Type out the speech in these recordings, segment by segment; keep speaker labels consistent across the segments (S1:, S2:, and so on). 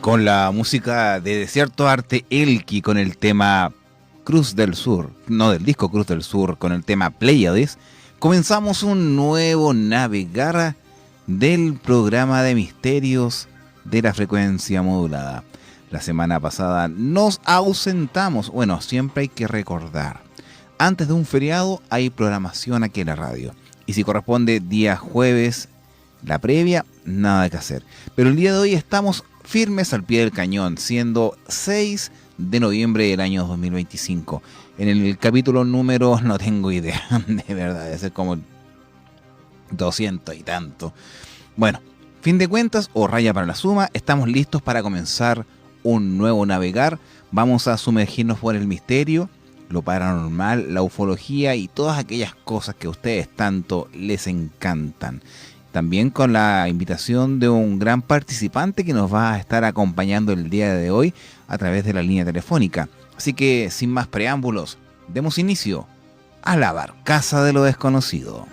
S1: Con la música de Desierto Arte Elqui con el tema Cruz del Sur, no del disco Cruz del Sur, con el tema Pleiades, comenzamos un nuevo navegar del programa de misterios de la frecuencia modulada. La semana pasada nos ausentamos, bueno, siempre hay que recordar, antes de un feriado hay programación aquí en la radio, y si corresponde día jueves, la previa, nada que hacer. Pero el día de hoy estamos firmes al pie del cañón, siendo 6 de noviembre del año 2025. En el capítulo número, no tengo idea, de verdad, debe ser como 200 y tanto. Bueno, fin de cuentas o raya para la suma, estamos listos para comenzar un nuevo navegar. Vamos a sumergirnos por el misterio, lo paranormal, la ufología y todas aquellas cosas que a ustedes tanto les encantan. También con la invitación de un gran participante que nos va a estar acompañando el día de hoy a través de la línea telefónica. Así que, sin más preámbulos, demos inicio a la barcaza de lo desconocido.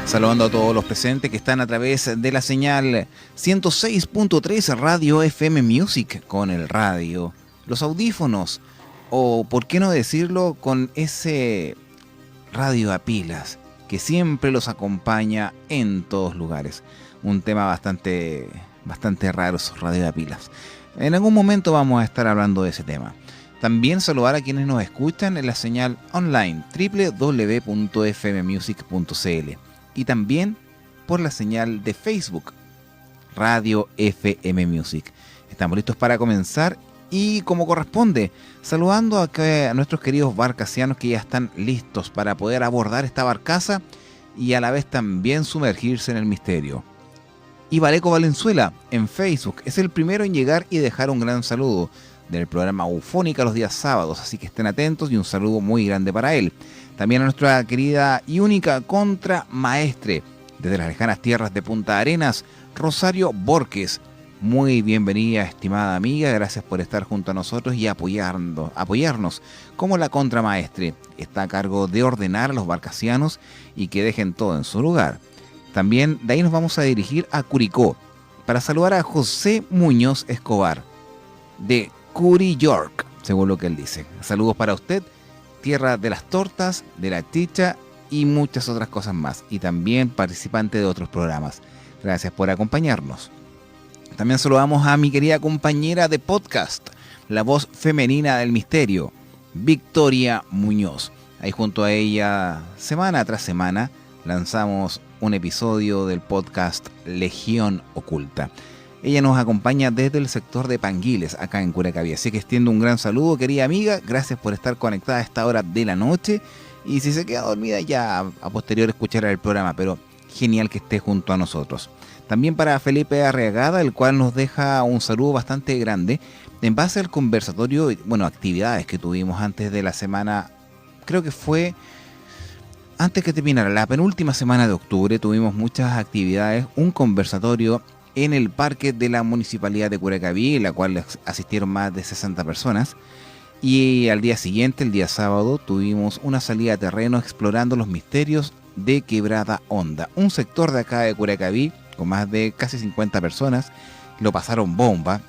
S1: Saludando a todos los presentes que están a través de la señal 106.3 Radio FM Music con el radio, los audífonos o, por qué no decirlo, con ese radio a pilas que siempre los acompaña en todos lugares. Un tema bastante raro, esos radios de pilas. En algún momento vamos a estar hablando de ese tema. También saludar a quienes nos escuchan en la señal online www.fmmusic.cl y también por la señal de Facebook Radio FM Music. Estamos listos para comenzar y, como corresponde, saludando a nuestros queridos barcasianos que ya están listos para poder abordar esta barcaza y a la vez también sumergirse en el misterio. Y Valeco Valenzuela en Facebook es el primero en llegar y dejar un gran saludo del programa Ufónica los días sábados, así que estén atentos y un saludo muy grande para él. También a nuestra querida y única contramaestre desde las lejanas tierras de Punta Arenas, Rosario Borges. Muy bienvenida, estimada amiga, gracias por estar junto a nosotros y apoyarnos como la contramaestre. Está a cargo de ordenar a los barcasianos y que dejen todo en su lugar. También de ahí nos vamos a dirigir a Curicó para saludar a José Muñoz Escobar de Curi York, según lo que él dice. Saludos para usted, tierra de las tortas, de la chicha y muchas otras cosas más. Y también participante de otros programas. Gracias por acompañarnos. También saludamos a mi querida compañera de podcast, la voz femenina del misterio, Victoria Muñoz. Ahí junto a ella, semana tras semana, lanzamos un episodio del podcast Legión Oculta. Ella nos acompaña desde el sector de Panguiles, acá en Curacaví. Así que extiendo un gran saludo, querida amiga. Gracias por estar conectada a esta hora de la noche. Y si se queda dormida, ya a posterior escuchará el programa, pero genial que esté junto a nosotros. También para Felipe Arriagada, el cual nos deja un saludo bastante grande en base al conversatorio, bueno, actividades que tuvimos antes de la semana, creo que fue antes que terminara la penúltima semana de octubre, tuvimos muchas actividades, un conversatorio en el parque de la Municipalidad de Curacaví, en la cual asistieron más de 60 personas. Y al día siguiente, el día sábado, tuvimos una salida a terreno explorando los misterios de Quebrada Honda, un sector de acá de Curacaví con más de casi 50 personas. Lo pasaron bomba,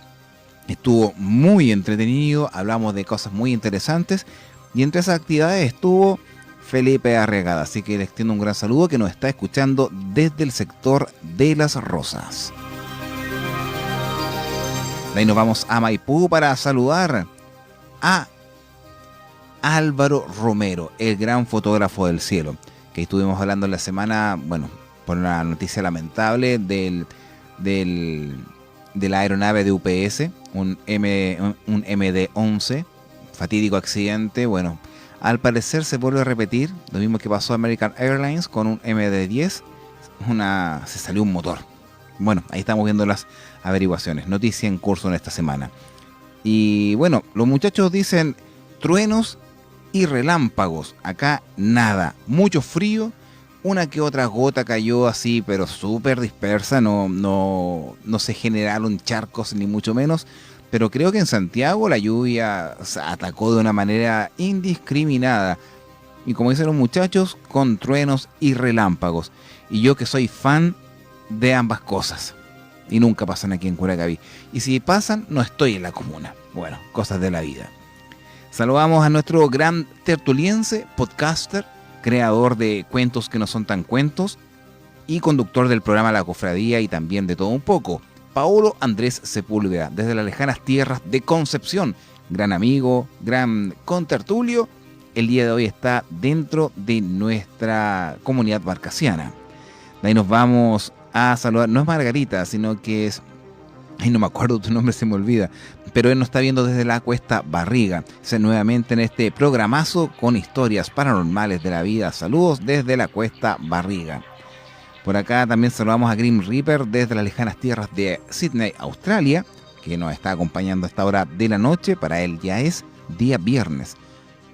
S1: estuvo muy entretenido, hablamos de cosas muy interesantes y entre esas actividades estuvo Felipe Arregada, así que le extiendo un gran saludo que nos está escuchando desde el sector de Las Rosas. De ahí nos vamos a Maipú para saludar a Álvaro Romero, el gran fotógrafo del cielo, que estuvimos hablando en la semana, bueno, por una noticia lamentable de la aeronave de UPS, un MD-11, fatídico accidente. Bueno, al parecer se vuelve a repetir lo mismo que pasó a American Airlines con un MD-10, se salió un motor. Bueno, ahí estamos viendo las averiguaciones, noticia en curso en esta semana. Y bueno, los muchachos dicen truenos y relámpagos, acá nada, mucho frío. Una que otra gota cayó así, pero súper dispersa, no se generaron charcos ni mucho menos, pero creo que en Santiago la lluvia atacó de una manera indiscriminada. Y como dicen los muchachos, con truenos y relámpagos. Y yo que soy fan de ambas cosas. y nunca pasan aquí en Curacaví. Y si pasan, no estoy en la comuna. Bueno, cosas de la vida. Saludamos a nuestro gran tertuliense, podcaster, creador de Cuentos que no son tan cuentos y conductor del programa La Cofradía y también de todo un poco, Paolo Andrés Sepúlveda, desde las lejanas tierras de Concepción. Gran amigo, gran contertulio. El día de hoy está dentro de nuestra comunidad barcasiana. De ahí nos vamos a saludar, no es Margarita, sino que es, ay, no me acuerdo tu nombre, se me olvida, pero él nos está viendo desde la Cuesta Barriga. Nuevamente en este programazo con historias paranormales de la vida. Saludos desde la Cuesta Barriga. Por acá también saludamos a Grim Reaper desde las lejanas tierras de Sydney, Australia, que nos está acompañando a esta hora de la noche. Para él ya es día viernes,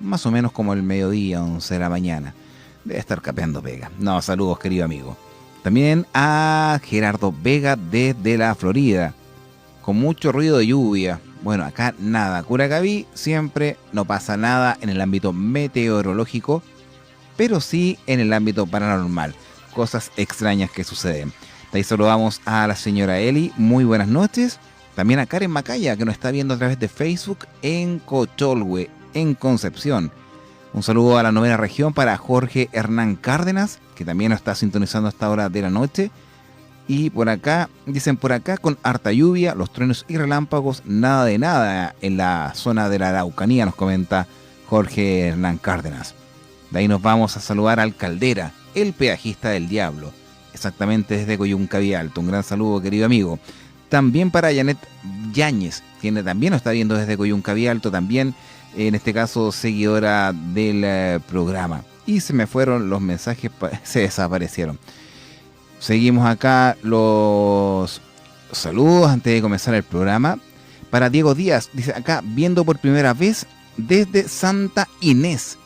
S1: más o menos como el mediodía, 11 de la mañana. Debe estar capeando pega. No, saludos, querido amigo. También a Gerardo Vega desde la Florida, con mucho ruido de lluvia. Bueno, acá nada, Curacaví siempre no pasa nada en el ámbito meteorológico, pero sí en el ámbito paranormal. Cosas extrañas que suceden. De ahí saludamos a la señora Eli, muy buenas noches. También a Karen Macaya, que nos está viendo a través de Facebook en Cocholhue, en Concepción. Un saludo a la novena región para Jorge Hernán Cárdenas, que también nos está sintonizando a esta hora de la noche. Y por acá, dicen por acá, con harta lluvia, los truenos y relámpagos, nada de nada en la zona de la Araucanía, nos comenta Jorge Hernán Cárdenas. De ahí nos vamos a saludar al Caldera, el peajista del diablo, exactamente desde Coyuncaví Alto. Un gran saludo, querido amigo. También para Janet Yáñez, quien también nos está viendo desde Coyuncaví Alto, también en este caso seguidora del programa. Y se me fueron los mensajes, se desaparecieron. Seguimos acá los saludos antes de comenzar el programa. Para Diego Díaz, dice acá, viendo por primera vez desde Santa Inés.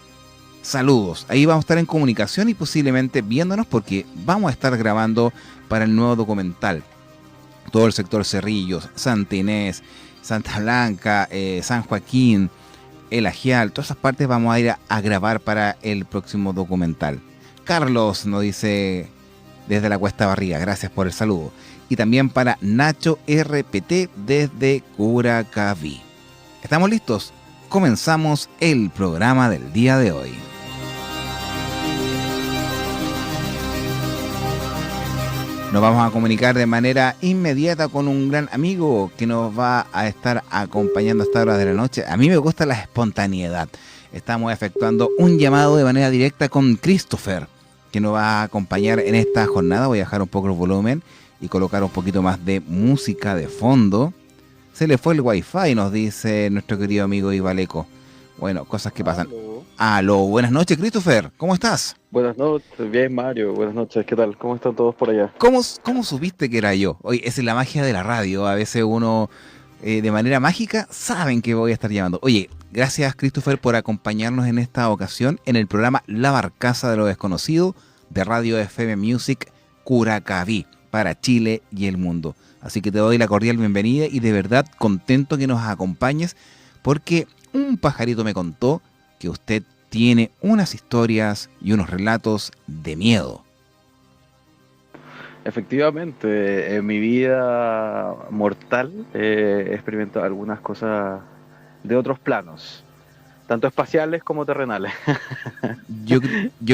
S1: Saludos, ahí vamos a estar en comunicación y posiblemente viéndonos porque vamos a estar grabando para el nuevo documental. Todo el sector Cerrillos, Santa Inés, Santa Blanca, San Joaquín, El Ajial, todas esas partes vamos a ir a grabar para el próximo documental. Carlos nos dice desde la Cuesta Barriga, gracias por el saludo. Y también para Nacho RPT desde Curacaví. ¿Estamos listos? Comenzamos el programa del día de hoy. Nos vamos a comunicar de manera inmediata con un gran amigo que nos va a estar acompañando a esta hora de la noche. A mí me gusta la espontaneidad. Estamos efectuando un llamado de manera directa con Christopher, que nos va a acompañar en esta jornada. Voy a bajar un poco el volumen y colocar un poquito más de música de fondo. Se le fue el wifi, nos dice nuestro querido amigo Ibaleco. Bueno, cosas que pasan. Aló, buenas noches, Christopher. ¿Cómo estás?
S2: Buenas noches, bien, Mario. Buenas noches, ¿qué tal? ¿Cómo están todos por allá?
S1: ¿Cómo supiste que era yo? Oye, esa es la magia de la radio. A veces uno, de manera mágica, saben que voy a estar llamando. Oye, gracias, Christopher, por acompañarnos en esta ocasión en el programa La Barcaza de lo Desconocido de Radio FM Music Curacaví para Chile y el mundo. Así que te doy la cordial bienvenida y de verdad contento que nos acompañes porque un pajarito me contó que usted tiene unas historias y unos relatos de miedo.
S2: Efectivamente, en mi vida mortal he experimentado algunas cosas de otros planos, tanto espaciales como terrenales.
S1: Yo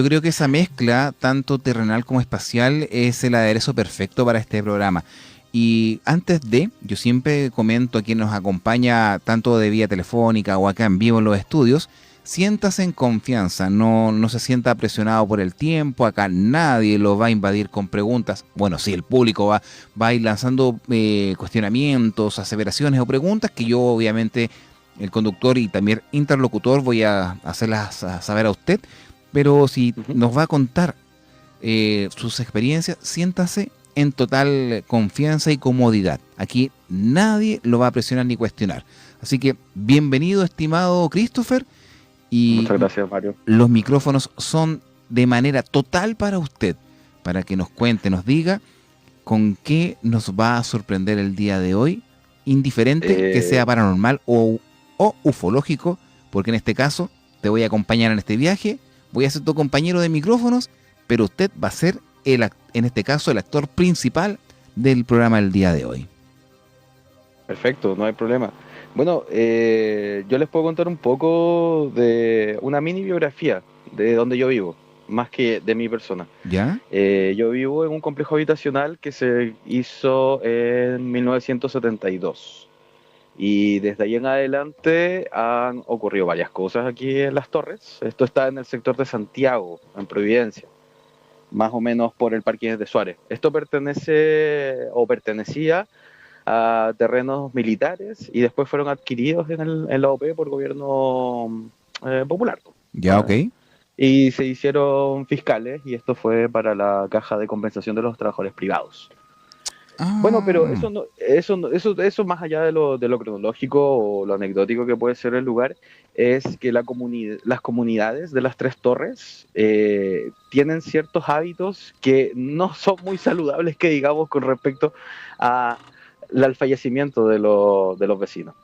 S1: creo que esa mezcla, tanto terrenal como espacial, es el aderezo perfecto para este programa. Y antes de, yo siempre comento a quien nos acompaña, tanto de vía telefónica o acá en vivo en los estudios, siéntase en confianza, no se sienta presionado por el tiempo, acá nadie lo va a invadir con preguntas. Bueno, sí, el público va a ir lanzando cuestionamientos, aseveraciones o preguntas que yo obviamente, el conductor y también interlocutor, voy a hacerlas saber a usted, pero si nos va a contar sus experiencias, siéntase en total confianza y comodidad. Aquí nadie lo va a presionar ni cuestionar. Así que bienvenido, estimado Christopher. Y
S2: muchas gracias, Mario.
S1: Los micrófonos son de manera total para usted, para que nos cuente, nos diga con qué nos va a sorprender el día de hoy, indiferente que sea paranormal o ufológico, porque en este caso te voy a acompañar en este viaje, voy a ser tu compañero de micrófonos, pero usted va a ser, en este caso, el actor principal del programa del día de hoy.
S2: Perfecto, no hay problema. Bueno, yo les puedo contar un poco de una mini biografía de donde yo vivo, más que de mi persona.
S1: ¿Ya?
S2: Yo vivo en un complejo habitacional que se hizo en 1972. Y desde ahí en adelante han ocurrido varias cosas aquí en Las Torres. Esto está en el sector de Santiago, en Providencia, más o menos por el Parque de Suárez. Esto pertenece o pertenecía a terrenos militares y después fueron adquiridos en la OP por gobierno popular.
S1: ¿Ya? Ok.
S2: Y se hicieron fiscales y esto fue para la caja de compensación de los trabajadores privados. Bueno, pero
S1: Ah,
S2: eso más allá de lo cronológico o lo anecdótico que puede ser el lugar, es que las comunidades de las Tres Torres tienen ciertos hábitos que no son muy saludables, que digamos, con respecto al fallecimiento de los vecinos.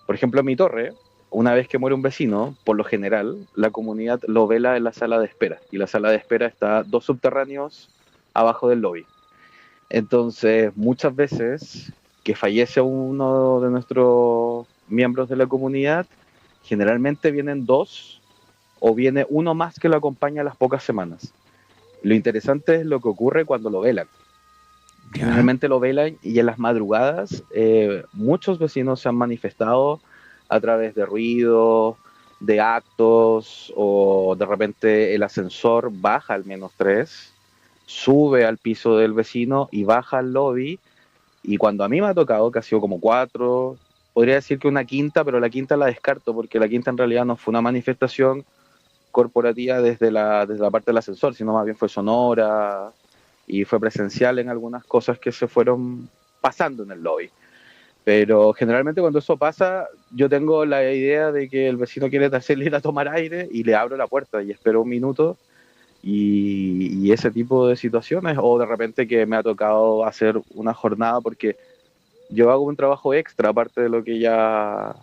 S2: Por ejemplo, en mi torre, una vez que muere un vecino, por lo general, la comunidad lo vela en la sala de espera. Y la sala de espera está 2 subterráneos abajo del lobby. Entonces, muchas veces que fallece uno de nuestros miembros de la comunidad, generalmente vienen 2 o viene uno más que lo acompaña a las pocas semanas. Lo interesante es lo que ocurre cuando lo velan.
S1: ¿ya?
S2: Generalmente lo velan y en las madrugadas muchos vecinos se han manifestado a través de ruidos, de actos, o de repente el ascensor baja al -3, sube al piso del vecino y baja al lobby. Y cuando a mí me ha tocado, que ha sido como 4, podría decir que una quinta, pero la quinta la descarto porque la quinta en realidad no fue una manifestación corporativa desde la parte del ascensor, sino más bien fue sonora y fue presencial en algunas cosas que se fueron pasando en el lobby. Pero generalmente cuando eso pasa, yo tengo la idea de que el vecino quiere salir a tomar aire y le abro la puerta y espero un minuto y ese tipo de situaciones, o de repente que me ha tocado hacer una jornada porque yo hago un trabajo extra aparte de lo que ya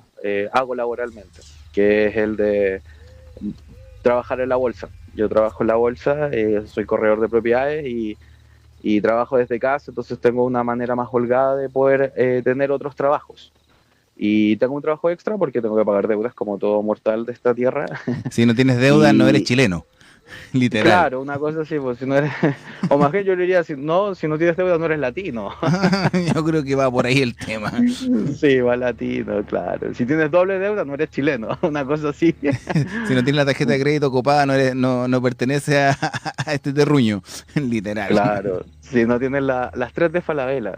S2: hago laboralmente, que es el de trabajar en la bolsa. Yo trabajo en la bolsa, soy corredor de propiedades y trabajo desde casa, entonces tengo una manera más holgada de poder tener otros trabajos. Y tengo un trabajo extra porque tengo que pagar deudas como todo mortal de esta tierra.
S1: Si no tienes deuda, no eres
S2: Y
S1: chileno, literal.
S2: claro, una cosa así, pues si no eres, o más bien yo le diría, si no tienes deuda no eres latino.
S1: Yo creo que va por ahí el tema.
S2: Sí, va latino, claro. Si tienes doble deuda no eres chileno, una cosa así.
S1: Si no tienes la tarjeta de crédito copada, no pertenece a este terruño, literal.
S2: Claro, si no tienes las 3 de Falabella,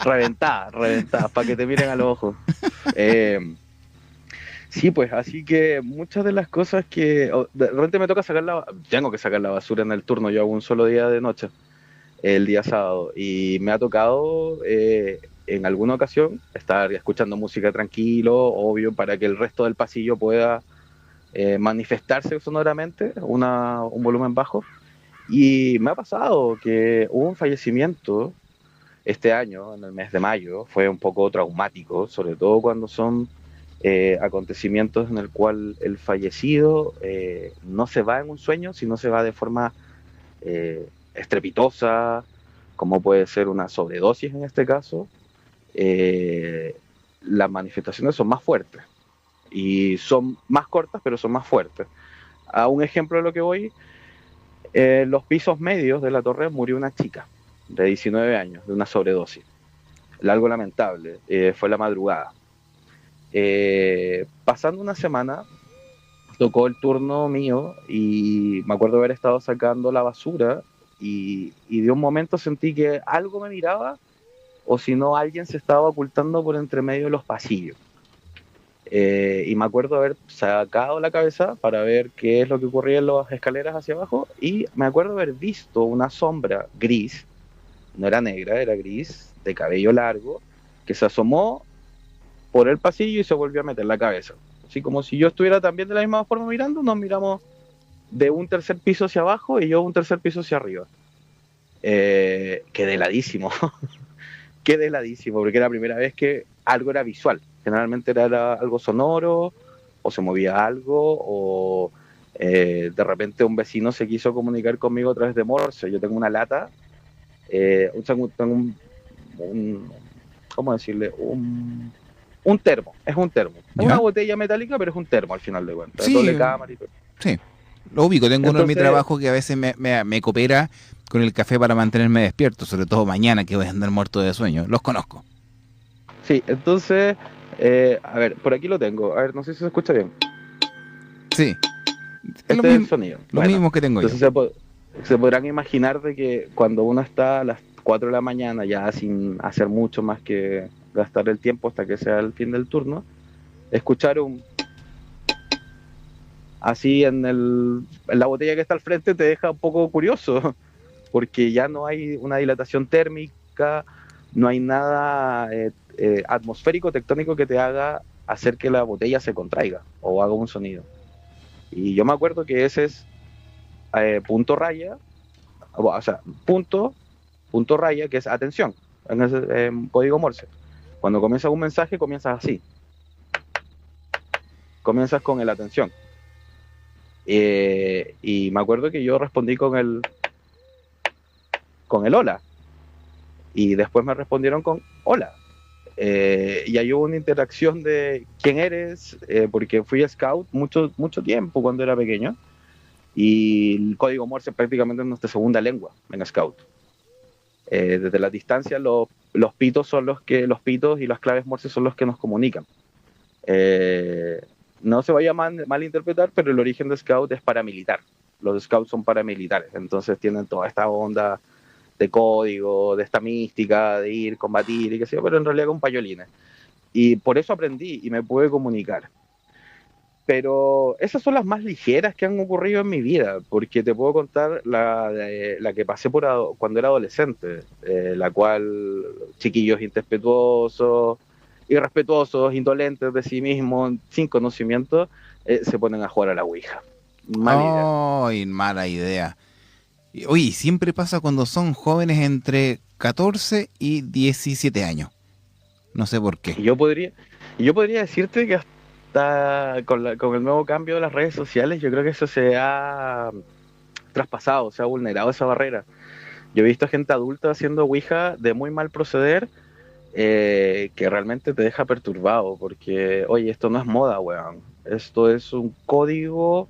S2: reventadas, para que te miren a los ojos. Sí, pues así que muchas de las cosas que de repente me toca tengo que sacar la basura en el turno, yo hago un solo día de noche, el día sábado, y me ha tocado en alguna ocasión estar escuchando música tranquilo, obvio, para que el resto del pasillo pueda manifestarse sonoramente, un volumen bajo. Y me ha pasado que hubo un fallecimiento este año, en el mes de mayo, fue un poco traumático, sobre todo cuando son acontecimientos en el cual el fallecido no se va en un sueño, sino se va de forma estrepitosa, como puede ser una sobredosis en este caso. Las manifestaciones son más fuertes y son más cortas, pero son más fuertes. A un ejemplo de lo que voy, en los pisos medios de la torre murió una chica de 19 años de una sobredosis. Algo lamentable, fue la madrugada. Pasando una semana, tocó el turno mío y me acuerdo haber estado sacando la basura y de un momento sentí que algo me miraba o si no alguien se estaba ocultando por entre medio de los pasillos. Y me acuerdo haber sacado la cabeza para ver qué es lo que ocurría en las escaleras hacia abajo y me acuerdo haber visto una sombra gris, no era negra, era gris, de cabello largo, que se asomó por el pasillo y se volvió a meter la cabeza. Así como si yo estuviera también de la misma forma mirando, nos miramos de un tercer piso hacia abajo y yo un tercer piso hacia arriba. Quedé heladísimo, quedé heladísimo, porque era la primera vez que algo era visual. Generalmente era algo sonoro, o se movía algo, o de repente un vecino se quiso comunicar conmigo a través de Morse. Yo tengo una lata Tengo ¿cómo decirle? Un termo, es un termo. Es una
S1: ¿Ya?
S2: botella metálica, pero es un termo al final de cuentas,
S1: Sí,
S2: doble cámara y todo.
S1: sí. Lo ubico. Tengo uno en mi
S2: Entonces,
S1: trabajo que a veces me coopera con el café para mantenerme despierto, sobre todo mañana que voy a andar muerto de sueño. Los conozco.
S2: sí, entonces, a ver, por aquí lo tengo. A ver, no sé si se escucha bien.
S1: Sí. Es
S2: Este es el sonido.
S1: lo
S2: Bueno,
S1: mismo que tengo yo.
S2: entonces se podrán imaginar de que cuando uno está a las 4 de la mañana ya sin hacer mucho más que gastar el tiempo hasta que sea el fin del turno, escuchar un así en la botella que está al frente te deja un poco curioso, porque ya no hay una dilatación térmica, no hay nada atmosférico, tectónico que te haga hacer que la botella se contraiga o haga un sonido. Y yo me acuerdo que ese es punto raya, o sea, punto raya, que es atención, en ese código Morse. Cuando comienzas un mensaje, comienzas así, comienzas con el atención. Y me acuerdo que yo respondí con el hola, y después me respondieron con hola. Y ahí hubo una interacción de quién eres, porque fui scout mucho tiempo cuando era pequeño, y el código Morse prácticamente es nuestra segunda lengua en scout. Desde la distancia los pitos los pitos y las claves Morse son los que nos comunican. No se vaya a malinterpretar, pero el origen de Scout es paramilitar. Los Scouts son paramilitares, entonces tienen toda esta onda de código, de esta mística, de ir, combatir y qué sé yo, pero en realidad con payolines. Y por eso aprendí y me pude comunicar. Pero esas son las más ligeras que han ocurrido en mi vida, porque te puedo contar la que pasé cuando era adolescente, la cual chiquillos irrespetuosos, indolentes de sí mismos, sin conocimiento, se ponen a jugar a la Ouija. Mala idea.
S1: Ay, mala idea. Oye, siempre pasa cuando son jóvenes entre 14 y 17 años. No sé por qué.
S2: Y yo podría decirte que hasta con el nuevo cambio de las redes sociales, yo creo que eso se ha traspasado, se ha vulnerado esa barrera. Yo he visto gente adulta haciendo Ouija de muy mal proceder, que realmente te deja perturbado, porque, oye, esto no es moda, weón. Esto es un código,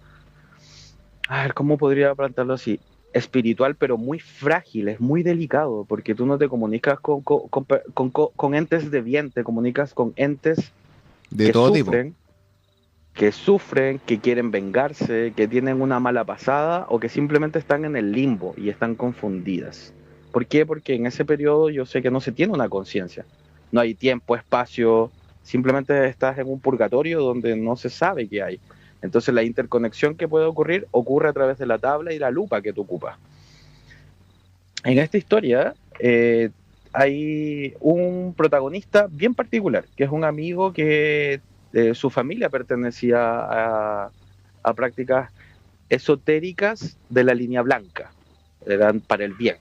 S2: a ver, ¿cómo podría plantearlo así? Espiritual, pero muy frágil, es muy delicado, porque tú no te comunicas con entes de bien, te comunicas con entes
S1: De
S2: que
S1: todo tipo.
S2: sufren, que quieren vengarse, que tienen una mala pasada o que simplemente están en el limbo y están confundidas. ¿Por qué? Porque en ese periodo yo sé que no se tiene una conciencia. No hay tiempo, espacio, simplemente estás en un purgatorio donde no se sabe qué hay. Entonces la interconexión que puede ocurrir ocurre a través de la tabla y la lupa que tú ocupas. En esta historia hay un protagonista bien particular, que es un amigo que su familia pertenecía a prácticas esotéricas de la línea blanca, eran para el bien.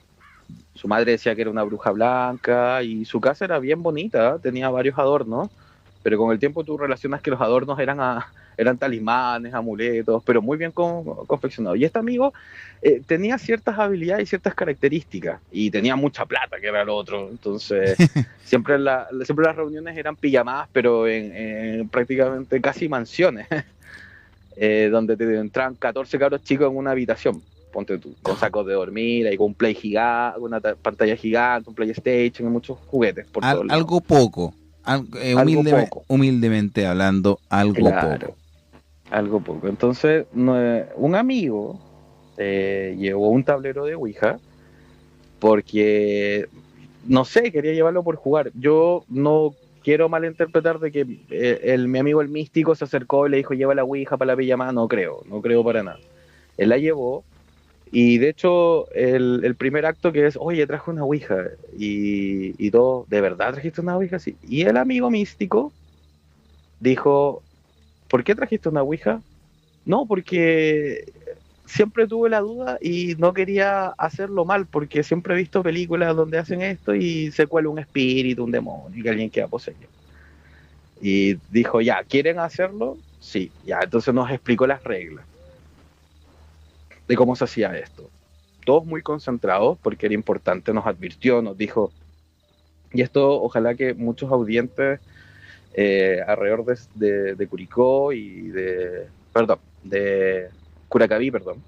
S2: Su madre decía que era una bruja blanca y su casa era bien bonita, tenía varios adornos, pero con el tiempo tú relacionas que los adornos eran talismanes, amuletos, pero muy bien confeccionados. Y este amigo tenía ciertas habilidades y ciertas características, y tenía mucha plata, que era lo otro. Entonces, siempre las reuniones eran pijamadas, pero en prácticamente casi mansiones, donde te entraban 14 cabros chicos en una habitación, ponte tú, con sacos de dormir, ahí con un play gigante, una pantalla gigante, un PlayStation, y muchos juguetes por todos lados.
S1: Algo poco.
S2: Algo poco,
S1: Humildemente hablando, algo
S2: claro,
S1: poco.
S2: algo poco. Entonces, un amigo llevó un tablero de Ouija porque, no sé, quería llevarlo por jugar. Yo no quiero malinterpretar de que mi amigo el místico se acercó y le dijo lleva la Ouija para la pijamada, no creo para nada. Él la llevó. Y de hecho, el primer acto que es, oye, traje una Ouija. Y todo, ¿de verdad trajiste una Ouija? Sí. Y el amigo místico dijo, ¿por qué trajiste una Ouija? No, porque siempre tuve la duda y no quería hacerlo mal, porque siempre he visto películas donde hacen esto y se cuela un espíritu, un demonio, y que alguien queda poseído. Y dijo, ya, ¿quieren hacerlo? Sí, ya, entonces nos explicó las reglas de cómo se hacía esto. todos muy concentrados porque era importante, nos advirtió, nos dijo, y esto ojalá que muchos audientes alrededor de Curicó y de Curacaví, perdón,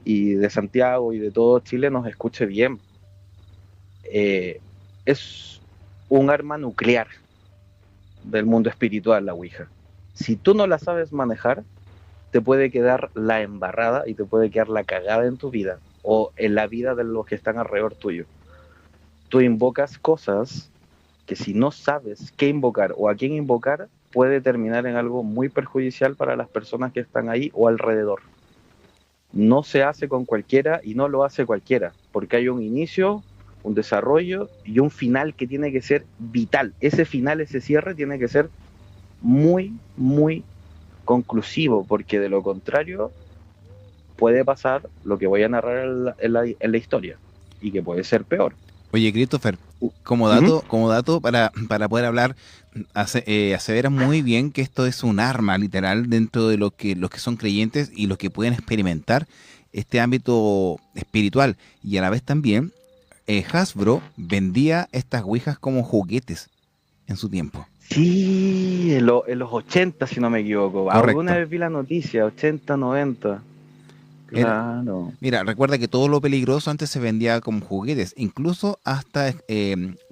S2: y de Santiago y de todo Chile nos escuche bien. Es un arma nuclear del mundo espiritual, la Ouija. Si tú no la sabes manejar, te puede quedar la embarrada y te puede quedar la cagada en tu vida o en la vida de los que están alrededor tuyo. Tú invocas cosas que si no sabes qué invocar o a quién invocar, puede terminar en algo muy perjudicial para las personas que están ahí o alrededor. No se hace con cualquiera y no lo hace cualquiera, porque hay un inicio, un desarrollo y un final que tiene que ser vital. Ese final, ese cierre tiene que ser muy, muy conclusivo, porque de lo contrario puede pasar lo que voy a narrar en la historia y que puede ser peor.
S1: Oye, Christopher, como dato para poder hablar, aseveras muy bien que esto es un arma literal dentro de los que son creyentes y los que pueden experimentar este ámbito espiritual. Y a la vez también, Hasbro vendía estas ouijas como juguetes en su tiempo.
S2: Sí, en los 80, si no me equivoco.
S1: Correcto.
S2: Alguna vez vi la noticia, 80, 90. Claro.
S1: Mira, recuerda que todo lo peligroso antes se vendía como juguetes, incluso hasta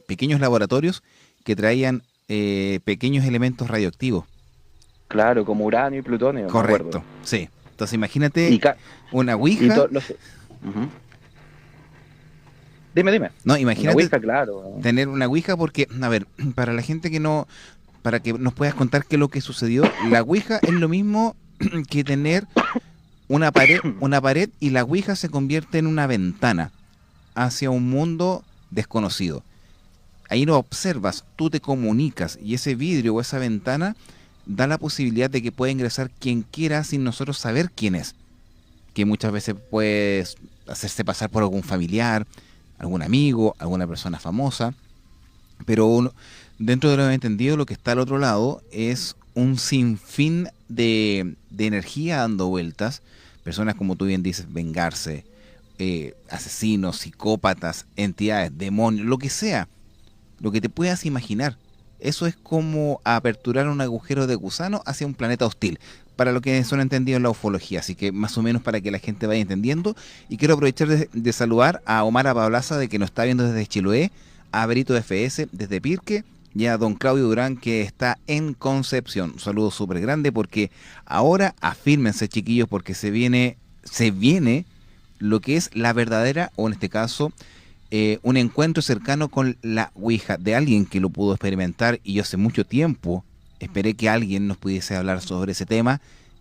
S1: pequeños laboratorios que traían pequeños elementos radioactivos.
S2: Claro, como uranio y plutonio.
S1: Correcto, sí. Entonces imagínate una ouija.
S2: Dime.
S1: No, imagínate
S2: una ouija, claro.
S1: Tener una ouija porque, a ver, para la gente que no, para que nos puedas contar qué es lo que sucedió, la ouija es lo mismo que tener una pared y la ouija se convierte en una ventana hacia un mundo desconocido. Ahí no observas, tú te comunicas y ese vidrio o esa ventana da la posibilidad de que pueda ingresar quien quiera sin nosotros saber quién es. Que muchas veces puede hacerse pasar por algún familiar, algún amigo, alguna persona famosa, pero dentro de lo entendido, lo que está al otro lado es un sinfín de energía dando vueltas, personas como tú bien dices, vengarse, asesinos, psicópatas, entidades, demonios, lo que sea, lo que te puedas imaginar. Eso es como aperturar un agujero de gusano hacia un planeta hostil, para lo que son entendidos en la ufología, así que más o menos para que la gente vaya entendiendo. Y quiero aprovechar de saludar a Omar Apablaza, de que nos está viendo desde Chiloé, a Berito FS desde Pirque, y a don Claudio Durán, que está en Concepción. Un saludo súper grande, porque ahora afírmense, chiquillos, porque se viene lo que es la verdadera, o en este caso, un encuentro cercano con la Ouija, de alguien que lo pudo experimentar, y yo hace mucho tiempo esperé que alguien nos pudiese hablar sobre ese tema,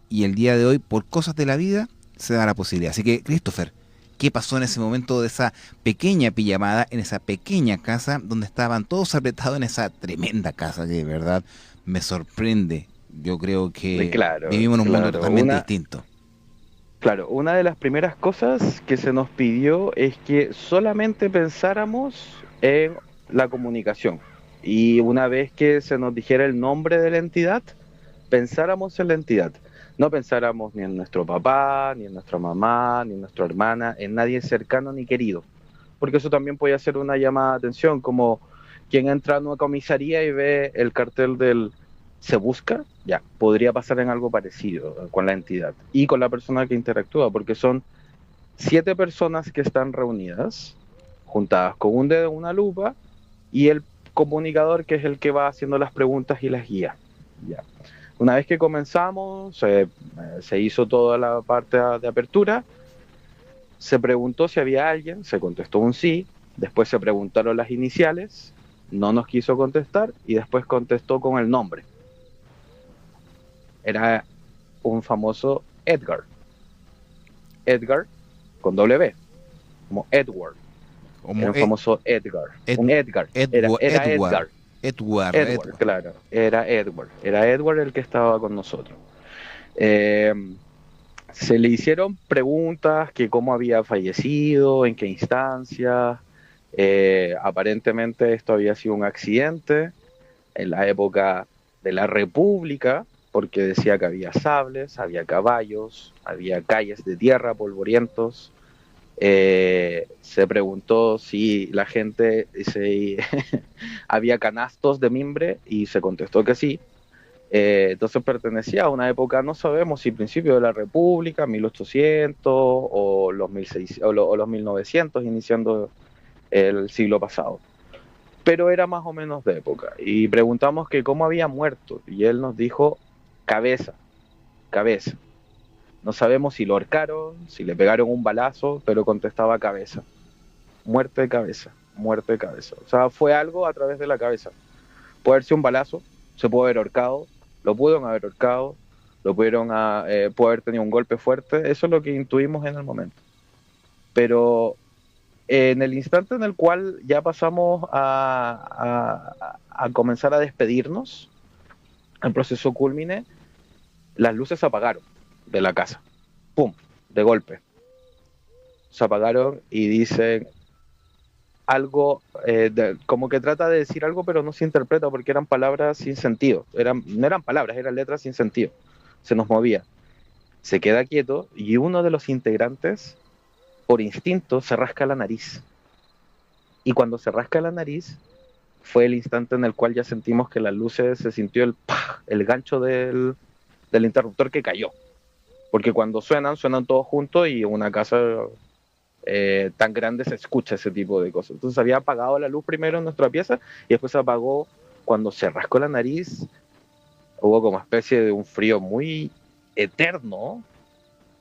S1: y el día de hoy, por cosas de la vida, se da la posibilidad. Así que, Christopher, ¿qué pasó en ese momento de esa pequeña pijamada, en esa pequeña casa, donde estaban todos apretados en esa tremenda casa, que de verdad me sorprende? Yo creo que vivimos en un mundo totalmente distinto.
S2: Claro, una de las primeras cosas que se nos pidió es que solamente pensáramos en la comunicación. Y una vez que se nos dijera el nombre de la entidad, pensáramos en la entidad. No pensáramos ni en nuestro papá, ni en nuestra mamá, ni en nuestra hermana, en nadie cercano ni querido. Porque eso también puede ser una llamada de atención, como quien entra a una comisaría y ve el cartel del se busca, ya, podría pasar en algo parecido con la entidad y con la persona que interactúa, porque son 7 personas que están reunidas, juntadas con un dedo, una lupa, y el comunicador, que es el que va haciendo las preguntas y las guía. Ya. Una vez que comenzamos, se hizo toda la parte de apertura, se preguntó si había alguien, se contestó un sí, después se preguntaron las iniciales, no nos quiso contestar y después contestó con el nombre. Era un famoso Edgar. Edgar con W, como Edward. Era un famoso Edgar. Un Edgar. Era Edgar.
S1: Edward,
S2: claro. Era Edward el que estaba con nosotros. Se le hicieron preguntas, que cómo había fallecido, en qué instancia. Aparentemente esto había sido un accidente en la época de la República, porque decía que había sables, había caballos, había calles de tierra, polvorientos, Se preguntó si la gente, si había canastos de mimbre y se contestó que sí. Entonces pertenecía a una época, no sabemos si principio de la República, 1800 o los 1600 o los 1900, iniciando el siglo pasado. Pero era más o menos de época. Y preguntamos que cómo había muerto. Y él nos dijo, cabeza, cabeza. No sabemos si lo ahorcaron, si le pegaron un balazo, pero contestaba cabeza. Muerte de cabeza, muerte de cabeza. O sea, fue algo a través de la cabeza. Puede haber sido un balazo, se puede haber ahorcado, lo pudieron haber ahorcado, puede haber tenido un golpe fuerte. Eso es lo que intuimos en el momento. Pero en el instante en el cual ya pasamos a comenzar a despedirnos, el proceso culmine, las luces se apagaron de la casa. ¡Pum! De golpe. Se apagaron y dicen algo, como que trata de decir algo, pero no se interpreta porque eran palabras sin sentido. No eran palabras, eran letras sin sentido. Se nos movía. Se queda quieto y uno de los integrantes, por instinto, se rasca la nariz. Y cuando se rasca la nariz, fue el instante en el cual ya sentimos que las luces se sintió el gancho del interruptor que cayó. Porque cuando suenan todos juntos y en una casa tan grande se escucha ese tipo de cosas. Entonces había apagado la luz primero en nuestra pieza y después se apagó cuando se rascó la nariz. Hubo como especie de un frío muy eterno,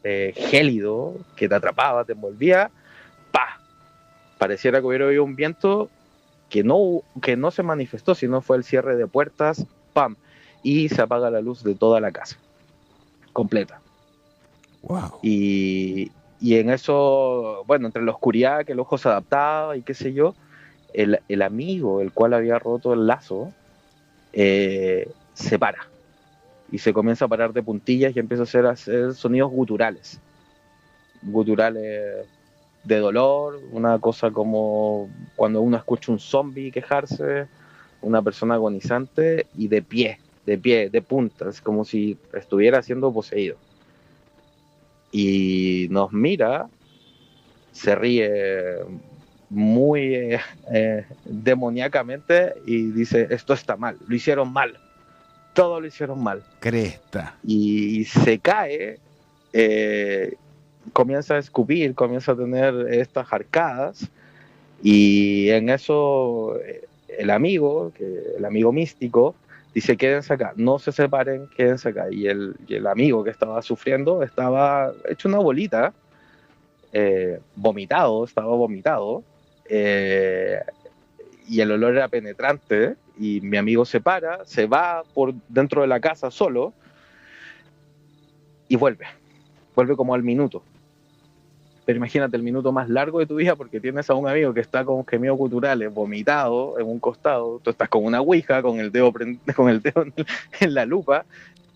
S2: gélido, que te atrapaba, te envolvía. ¡Pah! Pareciera que hubiera habido un viento que no se manifestó, sino fue el cierre de puertas, ¡pam! Y se apaga la luz de toda la casa, completa.
S1: Wow.
S2: Y en eso, bueno, entre la oscuridad, que el ojo se adaptaba y qué sé yo, el amigo, el cual había roto el lazo, se para. Y se comienza a parar de puntillas y empieza a hacer sonidos guturales. Guturales de dolor, una cosa como cuando uno escucha un zombie quejarse, una persona agonizante y de pie, de puntas, como si estuviera siendo poseído. Y nos mira, se ríe muy demoníacamente y dice, esto está mal, lo hicieron mal, todo lo hicieron mal.
S1: Cresta.
S2: Y se cae, comienza a escupir, comienza a tener estas arcadas y en eso el amigo místico, dice, quédense acá, no se separen, quédense acá. Y el amigo que estaba sufriendo estaba hecho una bolita, estaba vomitado, y el olor era penetrante, y mi amigo se para, se va por dentro de la casa solo, y vuelve como al minuto. Pero imagínate el minuto más largo de tu vida porque tienes a un amigo que está con gemidos guturales, vomitado en un costado, tú estás con una ouija, con el dedo en la lupa,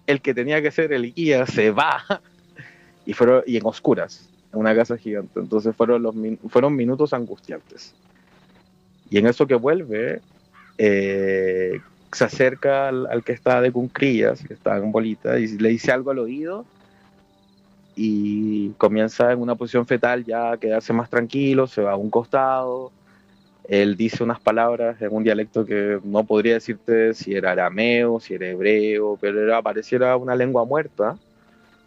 S2: el que tenía que ser el guía se va y en oscuras, en una casa gigante. Entonces fueron minutos angustiantes. Y en eso que vuelve, se acerca al que está de cunclillas, que está en bolita, y le dice algo al oído y comienza en una posición fetal ya a quedarse más tranquilo, se va a un costado, él dice unas palabras en un dialecto que no podría decirte si era arameo, si era hebreo, pero pareciera una lengua muerta,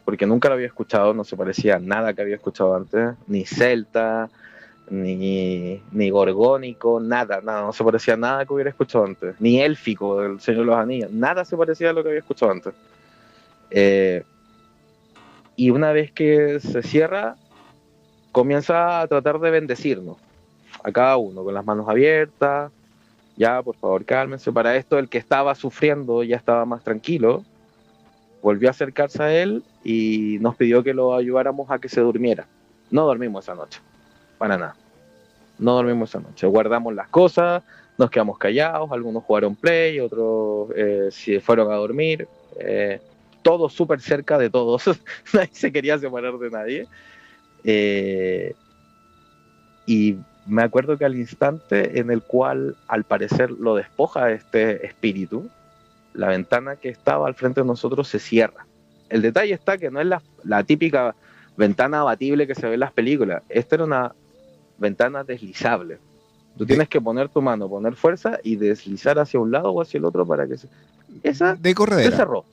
S2: porque nunca lo había escuchado, no se parecía a nada que había escuchado antes, ni celta, ni gorgónico, nada, no se parecía a nada que hubiera escuchado antes, ni élfico del Señor de los Anillos, nada se parecía a lo que había escuchado antes. Y una vez que se cierra, comienza a tratar de bendecirnos, a cada uno, con las manos abiertas, ya, por favor, cálmense. Para esto, el que estaba sufriendo ya estaba más tranquilo, volvió a acercarse a él y nos pidió que lo ayudáramos a que se durmiera. No dormimos esa noche, para nada. No dormimos esa noche, guardamos las cosas, nos quedamos callados, algunos jugaron play, otros se fueron a dormir, todos súper cerca de todos, nadie se quería separar de nadie. Y me acuerdo que al instante en el cual al parecer lo despoja este espíritu, la ventana que estaba al frente de nosotros se cierra. El detalle está que no es la típica ventana abatible que se ve en las películas. Esta era una ventana deslizable. Tú tienes que poner tu mano, poner fuerza y deslizar hacia un lado o hacia el otro para que esa
S1: De
S2: se
S1: corredera.
S2: cerró.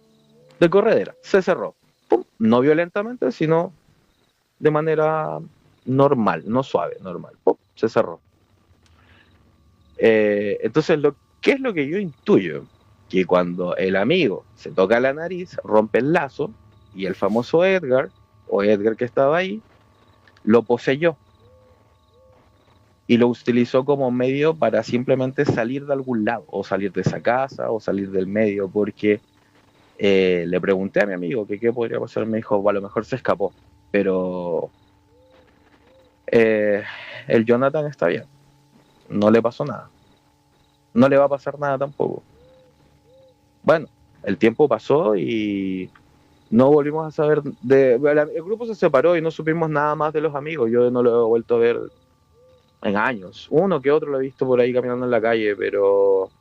S2: De corredera, se cerró. ¡Pum! No violentamente, sino de manera normal, no suave, normal. ¡Pum! Se cerró. Entonces, ¿qué es lo que yo intuyo? Que cuando el amigo se toca la nariz, rompe el lazo y el famoso Edgar, o Edgar que estaba ahí, lo poseyó y lo utilizó como medio para simplemente salir de algún lado, o salir de esa casa, o salir del medio, porque le pregunté a mi amigo que qué podría pasar, me dijo, a lo mejor se escapó, pero el Jonathan está bien, no le pasó nada, no le va a pasar nada tampoco. Bueno, el tiempo pasó y no volvimos a saber el grupo se separó y no supimos nada más de los amigos, yo no lo he vuelto a ver en años. Uno que otro lo he visto por ahí caminando en la calle, pero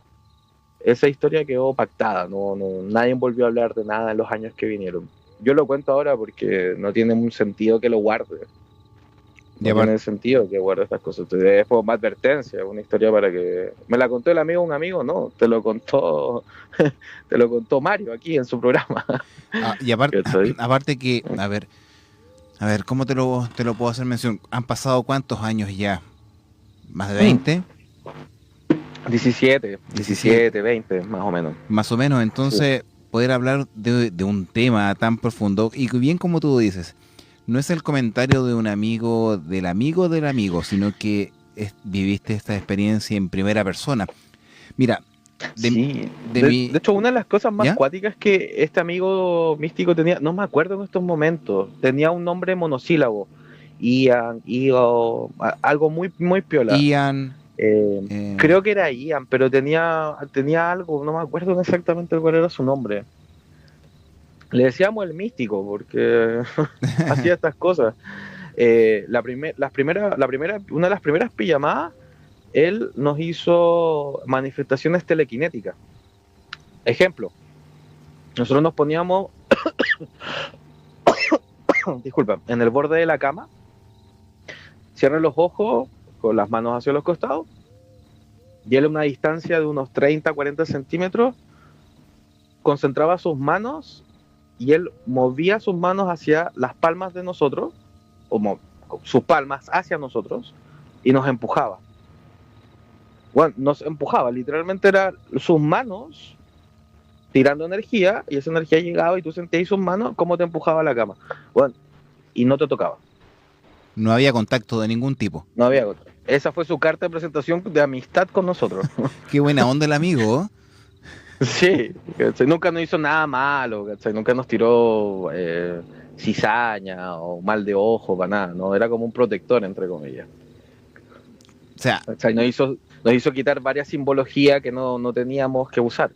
S2: esa historia quedó pactada. Nadie volvió a hablar de nada en los años que vinieron. Yo lo cuento ahora porque no tiene un sentido que lo guarde. No tiene sentido que guarde estas cosas. Es como más advertencia, una historia para que... Me la contó el amigo, un amigo, no, te lo contó te lo contó Mario aquí en su programa.
S1: Y aparte que, a ver, ¿cómo te lo puedo hacer mención? ¿Han pasado cuántos años ya? ¿Más de 20?
S2: 17, 20, más o menos.
S1: Más o menos, entonces, poder hablar de un tema tan profundo, y bien como tú dices, no es el comentario de un amigo del amigo, sino que viviste esta experiencia en primera persona. Mira,
S2: de hecho, una de las cosas más cuáticas que este amigo místico tenía, no me acuerdo en estos momentos, tenía un nombre monosílabo, Ian, algo muy, muy piola.
S1: Ian.
S2: Creo que era Ian, pero tenía algo, no me acuerdo exactamente cuál era su nombre. Le decíamos el místico porque hacía estas cosas. Una de las primeras pijamadas, él nos hizo manifestaciones telequinéticas. Ejemplo, nosotros nos poníamos disculpa, en el borde de la cama, cierra los ojos con las manos hacia los costados y él a una distancia de unos 30, 40 centímetros concentraba sus manos y él movía sus manos hacia las palmas de nosotros, como sus palmas hacia nosotros, y nos empujaba. Bueno, nos empujaba, literalmente eran sus manos tirando energía, y esa energía llegaba y tú sentías sus manos cómo te empujaba a la cama. Bueno, y no te tocaba.
S1: No había contacto de ningún tipo.
S2: No había contacto. Esa fue su carta de presentación de amistad con nosotros.
S1: Qué buena onda el amigo, ¿eh?
S2: Sí, ¿cachai? Nunca nos hizo nada malo, ¿cachai? Nunca nos tiró cizaña o mal de ojo, para nada, ¿no? Era como un protector, entre comillas.
S1: O sea,
S2: ¿cachai? Nos hizo quitar varias simbologías que no teníamos que usar.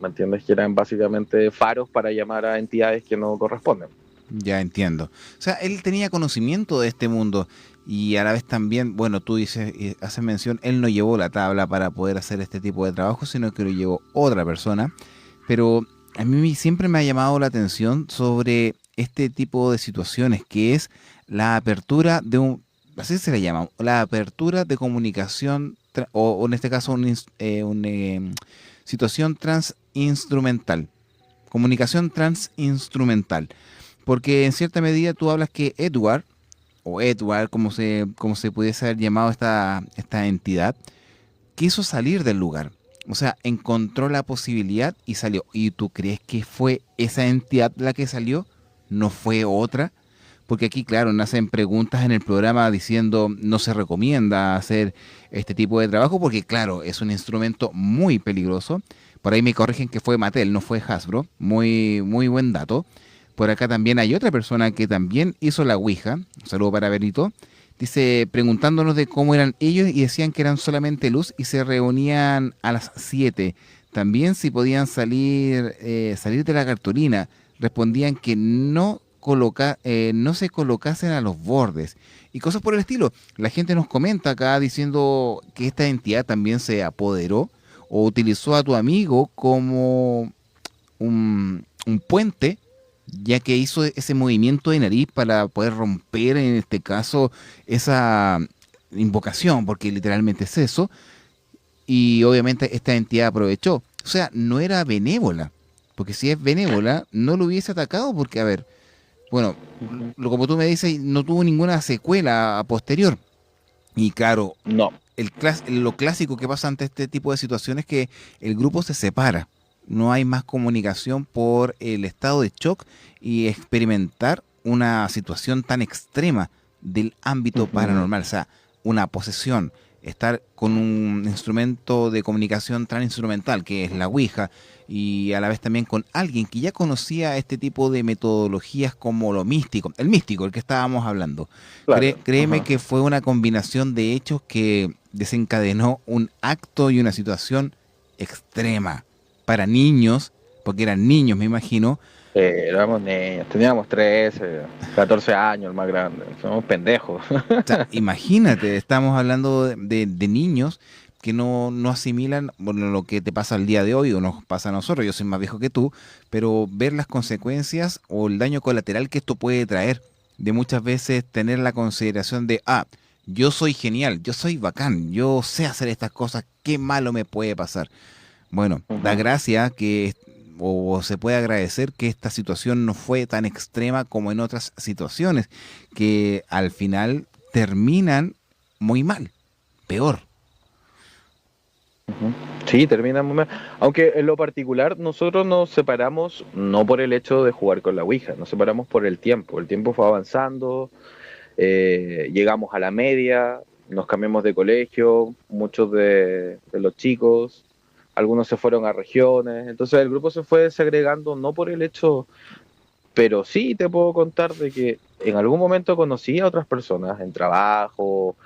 S2: ¿Me entiendes? Que eran básicamente faros para llamar a entidades que no corresponden.
S1: Ya entiendo. O sea, él tenía conocimiento de este mundo y a la vez también, bueno, tú dices, haces mención, él no llevó la tabla para poder hacer este tipo de trabajo, sino que lo llevó otra persona. Pero a mí siempre me ha llamado la atención sobre este tipo de situaciones, que es la apertura de un, así se le llama, la apertura de comunicación, o en este caso una situación transinstrumental, comunicación transinstrumental. Porque en cierta medida tú hablas que Edward, como se pudiese haber llamado esta entidad, quiso salir del lugar. O sea, encontró la posibilidad y salió. ¿Y tú crees que fue esa entidad la que salió? ¿No fue otra? Porque aquí, claro, nacen preguntas en el programa diciendo no se recomienda hacer este tipo de trabajo porque, claro, es un instrumento muy peligroso. Por ahí me corrigen que fue Mattel, no fue Hasbro. Muy, muy buen dato. Por acá también hay otra persona que también hizo la Ouija. Un saludo para Benito. Dice, preguntándonos de cómo eran ellos y decían que eran solamente luz y se reunían a las 7. También si podían salir de la cartulina. Respondían que no se colocasen a los bordes y cosas por el estilo. La gente nos comenta acá diciendo que esta entidad también se apoderó o utilizó a tu amigo como un puente ya que hizo ese movimiento de nariz para poder romper, en este caso, esa invocación, porque literalmente es eso, y obviamente esta entidad aprovechó. O sea, no era benévola, porque si es benévola, no lo hubiese atacado, porque, a ver, bueno,
S2: Ujú.
S1: como tú me dices, no tuvo ninguna secuela a posterior. Y claro,
S2: No.
S1: lo clásico que pasa ante este tipo de situaciones es que el grupo se separa. No hay más comunicación por el estado de shock y experimentar una situación tan extrema del ámbito
S2: Ujú.
S1: paranormal. O sea, una posesión, estar con un instrumento de comunicación transinstrumental, que es la Ouija, y a la vez también con alguien que ya conocía este tipo de metodologías como lo místico, el que estábamos hablando.
S2: Claro.
S1: Créeme
S2: Ajá.
S1: que fue una combinación de hechos que desencadenó un acto y una situación extrema para niños, porque eran niños, me imagino.
S2: Éramos niños, teníamos 13, 14 años, el más grande, somos pendejos.
S1: O sea, imagínate, estamos hablando de niños que no asimilan, bueno, lo que te pasa al día de hoy o nos pasa a nosotros. Yo soy más viejo que tú, pero ver las consecuencias o el daño colateral que esto puede traer, de muchas veces tener la consideración de, yo soy genial, yo soy bacán, yo sé hacer estas cosas, qué malo me puede pasar. Bueno, da
S2: Ujú.
S1: gracia que, o se puede agradecer que esta situación no fue tan extrema como en otras situaciones, que al final terminan muy mal, peor.
S2: Ujú. Sí, termina muy mal. Aunque en lo particular nosotros nos separamos no por el hecho de jugar con la Ouija, nos separamos por el tiempo. El tiempo fue avanzando, llegamos a la media, nos cambiamos de colegio, muchos de los chicos, algunos se fueron a regiones, entonces el grupo se fue segregando no por el hecho, pero sí te puedo contar de que en algún momento conocí a otras personas en trabajo,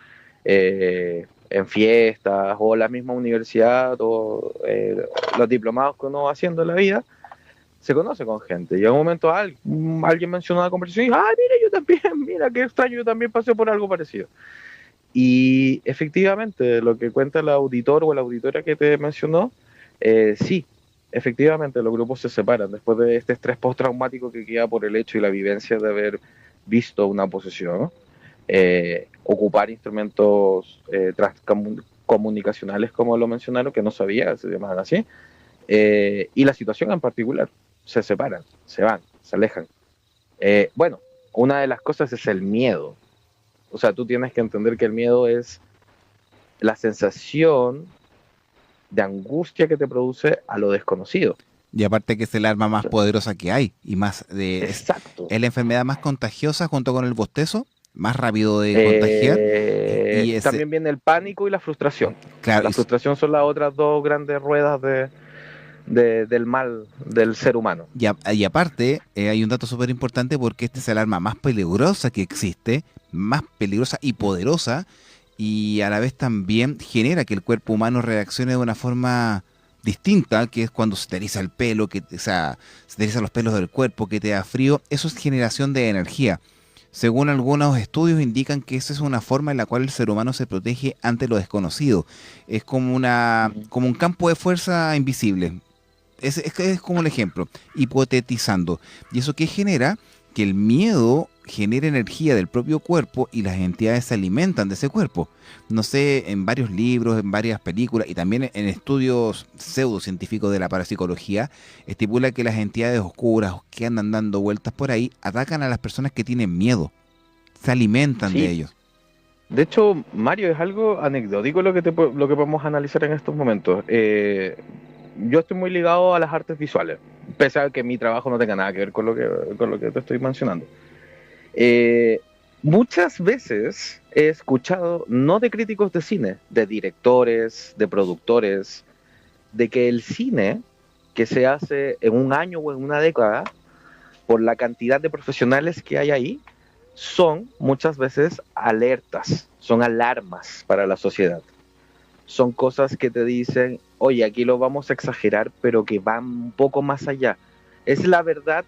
S2: en fiestas o la misma universidad o los diplomados que uno va haciendo en la vida, se conoce con gente. Y en un momento alguien mencionó una conversación y dijo, mira, yo también, mira, qué extraño, yo también pasé por algo parecido. Y efectivamente, lo que cuenta el auditor o la auditora que te mencionó, sí, efectivamente los grupos se separan después de este estrés postraumático que queda por el hecho y la vivencia de haber visto una posesión, ocupar instrumentos transcomunicacionales, como lo mencionaron, que no sabía, se llamaban así, y la situación en particular, se separan, se van, se alejan. Bueno, una de las cosas es el miedo. O sea, tú tienes que entender que el miedo es la sensación de angustia que te produce a lo desconocido.
S1: Y aparte que es el arma
S2: O
S1: más
S2: sea,
S1: poderosa que hay y
S2: exacto.
S1: es la enfermedad más contagiosa junto con el bostezo, más rápido de contagiar. Y ese,
S2: También viene el pánico y la frustración.
S1: claro,
S2: La frustración son las otras dos grandes ruedas del mal del ser humano.
S1: y aparte, hay un dato súper importante porque este es el arma más peligrosa que existe, más peligrosa y poderosa, y a la vez también genera que el cuerpo humano reaccione de una forma distinta, que es cuando se te eriza el pelo, o sea, se te erizan los pelos del cuerpo, que te da frío. Eso es generación de energía. Según algunos estudios indican que esa es una forma en la cual el ser humano se protege ante lo desconocido. Es como un campo de fuerza invisible. Es como el ejemplo, hipotetizando. ¿Y eso qué genera? Que el miedo genera energía del propio cuerpo y las entidades se alimentan de ese cuerpo. No sé, en varios libros, en varias películas y también en estudios pseudocientíficos de la parapsicología, estipula que las entidades oscuras que andan dando vueltas por ahí atacan a las personas que tienen miedo, se alimentan de
S2: Sí,
S1: ellos.
S2: de hecho, Mario, es algo anecdótico lo que podemos analizar en estos momentos. Yo estoy muy ligado a las artes visuales, pese a que mi trabajo no tenga nada que ver con lo que te estoy mencionando. Eh, Muchas veces he escuchado, no de críticos de cine, de directores, de productores, de que el cine que se hace en un año o en una década, por la cantidad de profesionales que hay ahí, son muchas veces alertas, son alarmas para la sociedad. Son cosas que te dicen, oye, aquí lo vamos a exagerar, pero que van un poco más allá. Es la verdad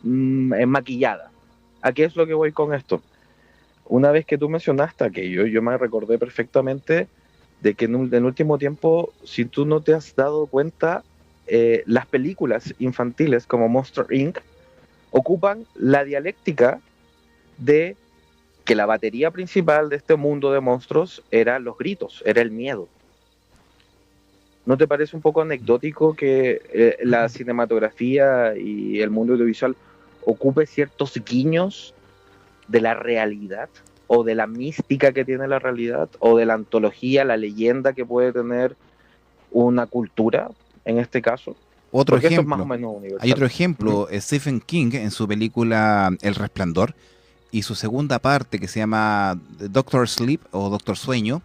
S2: maquillada. ¿A qué es lo que voy con esto? Una vez que tú mencionaste aquello, yo me recordé perfectamente de que en el último tiempo, si tú no te has dado cuenta, las películas infantiles como Monster Inc. ocupan la dialéctica de que la batería principal de este mundo de monstruos era los gritos, era el miedo. ¿No te parece un poco anecdótico que la cinematografía y el mundo audiovisual ocupe ciertos guiños de la realidad o de la mística que tiene la realidad o de la antología, la leyenda que puede tener una cultura en este caso?
S1: Otro
S2: Porque eso es más
S1: ejemplo,
S2: o menos universal.
S1: hay otro ejemplo, Stephen King en su película El Resplandor y su segunda parte que se llama Doctor Sleep o Doctor Sueño,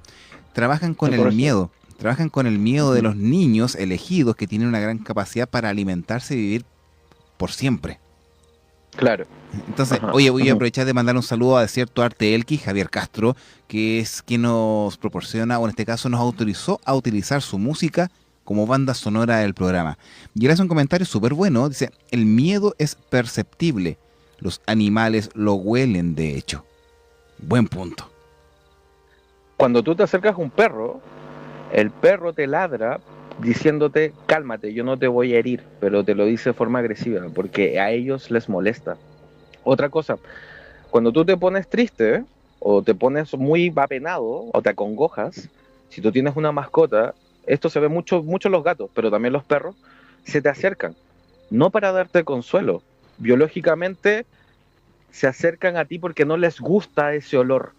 S1: trabajan con el miedo. Trabajan con el miedo de los niños elegidos que tienen una gran capacidad para alimentarse y vivir por siempre.
S2: Claro.
S1: Entonces, oye, voy a aprovechar de mandar un saludo a Desierto Arte Elqui, Javier Castro, que es quien nos proporciona, o en este caso nos autorizó a utilizar su música como banda sonora del programa. Y él hace un comentario súper bueno, dice, el miedo es perceptible, los animales lo huelen de hecho. Buen punto.
S2: Cuando tú te acercas a un perro, el perro te ladra diciéndote, cálmate, yo no te voy a herir, pero te lo dice de forma agresiva, porque a ellos les molesta. Otra cosa, cuando tú te pones triste, o te pones muy apenado, o te acongojas, si tú tienes una mascota, esto se ve mucho en los gatos, pero también los perros, se te acercan, no para darte consuelo, biológicamente se acercan a ti porque no les gusta ese olor,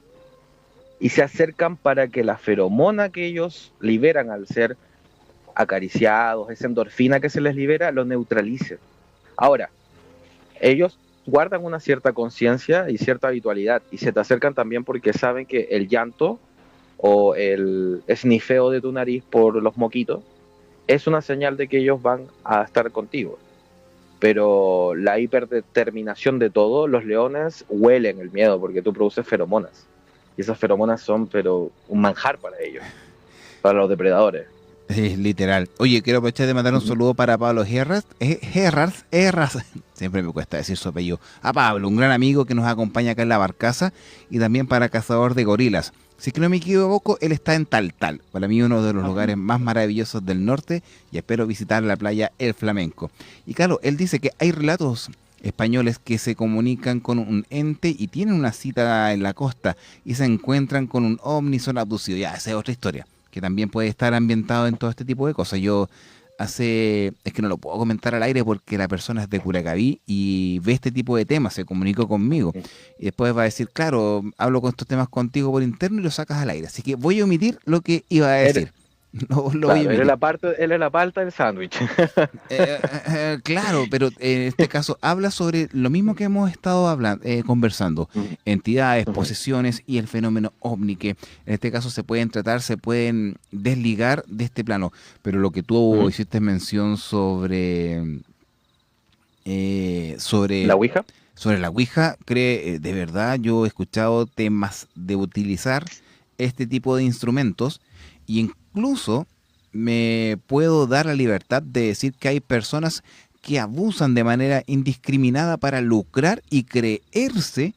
S2: y se acercan para que la feromona que ellos liberan al ser acariciados, esa endorfina que se les libera, lo neutralice. Ahora, ellos guardan una cierta conciencia y cierta habitualidad y se te acercan también porque saben que el llanto o el esnifeo de tu nariz por los moquitos es una señal de que ellos van a estar contigo. Pero la hiperdeterminación de todo, los leones huelen el miedo porque tú produces feromonas. Y esas feromonas son pero un manjar para ellos, para los depredadores.
S1: Literal. Oye, quiero aprovechar de mandar un saludo para Pablo Herras, siempre me cuesta decir su apellido, a Pablo, un gran amigo que nos acompaña acá en la barcaza, y también para Cazador de Gorilas. Si es que no me equivoco, él está en Taltal, para mí uno de los lugares más maravillosos del norte, y espero visitar la playa El Flamenco. Y claro, él dice que hay relatos españoles que se comunican con un ente y tienen una cita en la costa y se encuentran con un ovni, son abducidos. Ya, esa es otra historia, que también puede estar ambientado en todo este tipo de cosas. Es que no lo puedo comentar al aire porque la persona es de Curacaví y ve este tipo de temas, se comunicó conmigo. Y después va a decir, claro, hablo con estos temas contigo por interno y lo sacas al aire. Así que voy a omitir lo que iba a decir.
S2: Claro, él es la palta del sándwich.
S1: Claro, pero en este caso habla sobre lo mismo que hemos estado conversando, entidades, posesiones y el fenómeno ovni, que en este caso se pueden desligar de este plano. Pero lo que tú hiciste mención sobre
S2: ¿La Ouija?
S1: Sobre la Ouija, de verdad yo he escuchado temas de utilizar este tipo de instrumentos y incluso me puedo dar la libertad de decir que hay personas que abusan de manera indiscriminada para lucrar y creerse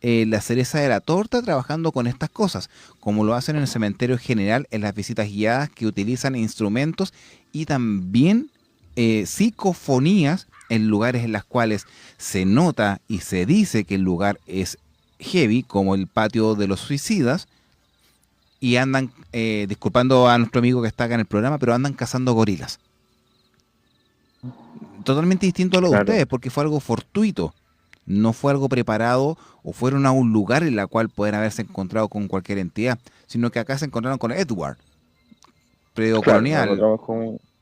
S1: la cereza de la torta trabajando con estas cosas, como lo hacen en el cementerio general en las visitas guiadas, que utilizan instrumentos y también psicofonías en lugares en los cuales se nota y se dice que el lugar es heavy, como el patio de los suicidas, y andan, disculpando a nuestro amigo que está acá en el programa, pero andan cazando gorilas. Totalmente distinto a lo de ustedes, porque fue algo fortuito, no fue algo preparado, o fueron a un lugar en el cual pueden haberse encontrado con cualquier entidad, sino que acá se encontraron con Edward, periodo colonial,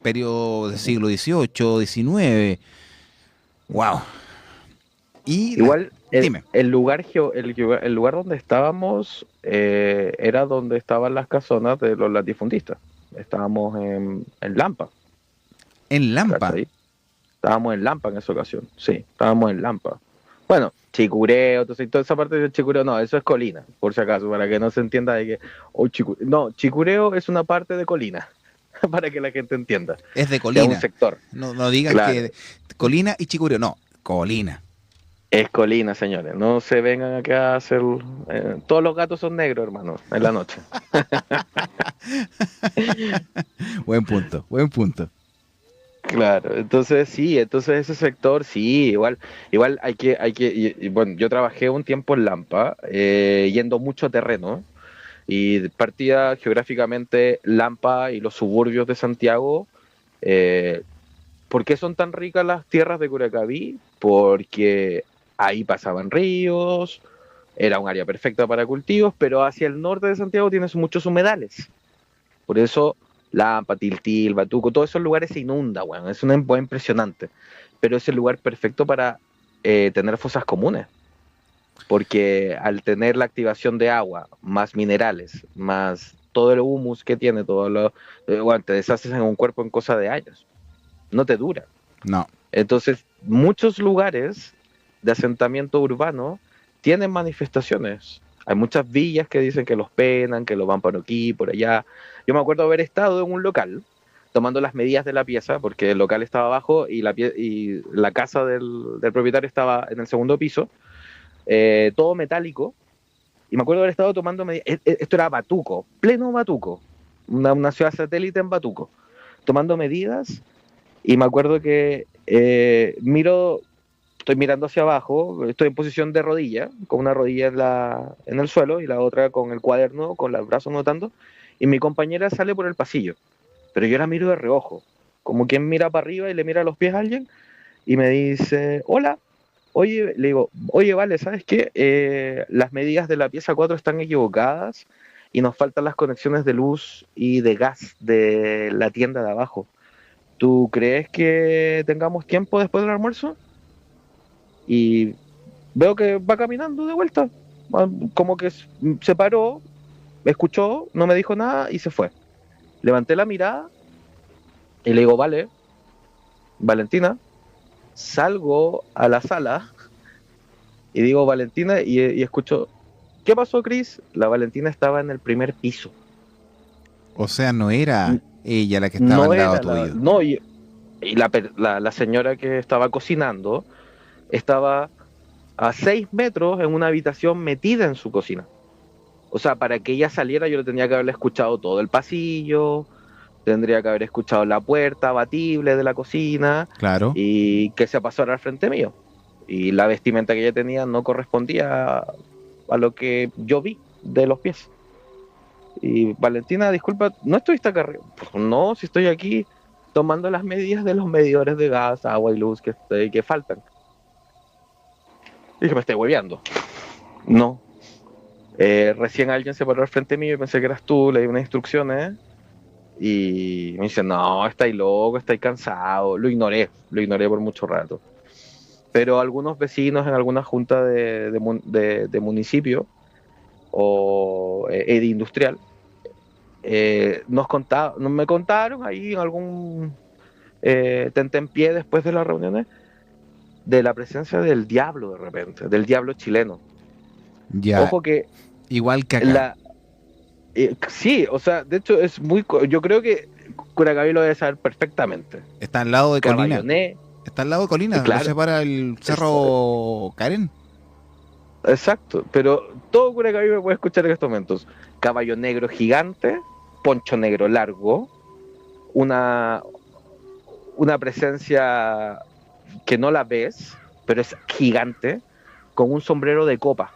S1: periodo del siglo XVIII, XIX. Wow. Y
S2: igual el lugar donde estábamos era donde estaban las casonas de los latifundistas. Estábamos en Lampa.
S1: ¿En Lampa?
S2: ¿Cachai? Estábamos en Lampa en esa ocasión. Sí, estábamos en Lampa. Bueno, Chicureo, toda esa parte de Chicureo, no, eso es Colina, por si acaso, para que no se entienda de que... No, Chicureo es una parte de Colina, para que la gente entienda.
S1: Es de Colina.
S2: Es un sector.
S1: No digan que Colina y Chicureo, no, Colina.
S2: Es Colina, señores. No se vengan acá a hacer... todos los gatos son negros, hermano, en la noche.
S1: Buen punto.
S2: Claro, entonces sí, entonces ese sector sí, igual bueno, yo trabajé un tiempo en Lampa, yendo mucho a terreno, y partía geográficamente Lampa y los suburbios de Santiago. eh, ¿Por qué son tan ricas las tierras de Curacaví? Porque ahí pasaban ríos, era un área perfecta para cultivos, pero hacia el norte de Santiago tienes muchos humedales. Por eso Lampa, Tiltil, Batuco, todos esos lugares se inunda, weón. Es una hueá impresionante. Pero es el lugar perfecto para tener fosas comunes. Porque al tener la activación de agua, más minerales, más todo el humus que tiene, todo lo, bueno, te deshaces en un cuerpo en cosa de años. No te dura.
S1: No.
S2: Entonces, muchos lugares de asentamiento urbano tienen manifestaciones. Hay muchas villas que dicen que los penan, que los van por aquí, por allá. Yo me acuerdo haber estado en un local tomando las medidas de la pieza, porque el local estaba abajo y la casa del propietario estaba en el segundo piso, todo metálico. Y me acuerdo haber estado tomando medidas. Esto era Batuco, pleno Batuco, una ciudad satélite en Batuco, tomando medidas. Y me acuerdo que estoy mirando hacia abajo, estoy en posición de rodilla, con una rodilla en el suelo y la otra con el cuaderno, con los brazos anotando, y mi compañera sale por el pasillo, pero yo la miro de reojo, como quien mira para arriba y le mira los pies a alguien, y me dice, hola, oye, le digo, oye, vale, ¿sabes qué? Las medidas de la pieza 4 están equivocadas y nos faltan las conexiones de luz y de gas de la tienda de abajo. ¿Tú crees que tengamos tiempo después del almuerzo? Y veo que va caminando de vuelta. Como que se paró, me escuchó, no me dijo nada y se fue. Levanté la mirada y le digo, vale, Valentina, salgo a la sala y digo, Valentina, y escucho, ¿qué pasó, Cris? La Valentina estaba en el primer piso.
S1: O sea, no era ella la que estaba
S2: No
S1: al lado
S2: era la...
S1: tuyo.
S2: No, y la señora que estaba cocinando estaba a 6 metros en una habitación metida en su cocina. O sea, para que ella saliera yo le tendría que haberle escuchado todo el pasillo, tendría que haber escuchado la puerta batible de la cocina
S1: Claro.
S2: y que se pasara al frente mío. Y la vestimenta que ella tenía no correspondía a lo que yo vi de los pies. Y Valentina, disculpa, ¿no estuviste acá arriba? Pues no, si estoy aquí tomando las medidas de los medidores de gas, agua y luz que faltan. Y que me estoy hueveando. No. Recién alguien se paró al frente mío y pensé que eras tú, le di unas instrucciones y me dice, no, estáis loco, estáis cansado. Lo ignoré por mucho rato. Pero algunos vecinos en alguna junta de municipio o de industrial me contaron ahí en algún tentempié después de las reuniones de la presencia del diablo de repente, del diablo chileno.
S1: Ya,
S2: Ojo que
S1: igual que acá.
S2: la sí, o sea, de hecho es yo creo que Curacaví lo debe saber perfectamente.
S1: Está al lado de Colina.
S2: Caballoné,
S1: Está al lado de Colina. Lo
S2: claro,
S1: separa el cerro Karen.
S2: exacto, pero todo Curacaví me puede escuchar en estos momentos. Caballo negro gigante, poncho negro largo, una, una presencia que no la ves, pero es gigante, con un sombrero de copa.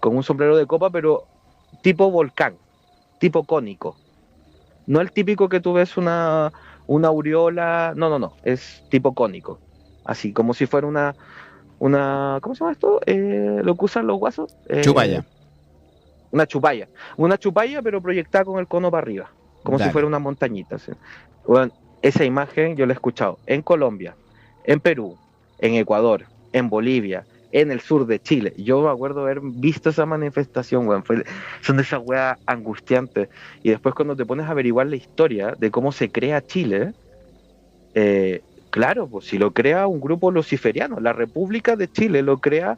S2: Con un sombrero de copa, pero tipo volcán, tipo cónico. No el típico que tú ves una aureola, no, es tipo cónico. Así, como si fuera ¿cómo se llama esto? Lo que usan los guasos.
S1: Chupaya.
S2: Una chupalla. Una chupalla, pero proyectada con el cono para arriba, como si fuera
S1: Dale.
S2: una montañita. ¿Sí? Bueno, esa imagen yo la he escuchado en Colombia, en Perú, en Ecuador, en Bolivia, en el sur de Chile. Yo me acuerdo haber visto esa manifestación, weón. Son de esas weas angustiantes. Y después cuando te pones a averiguar la historia de cómo se crea Chile, claro, pues si lo crea un grupo luciferiano, la República de Chile lo crea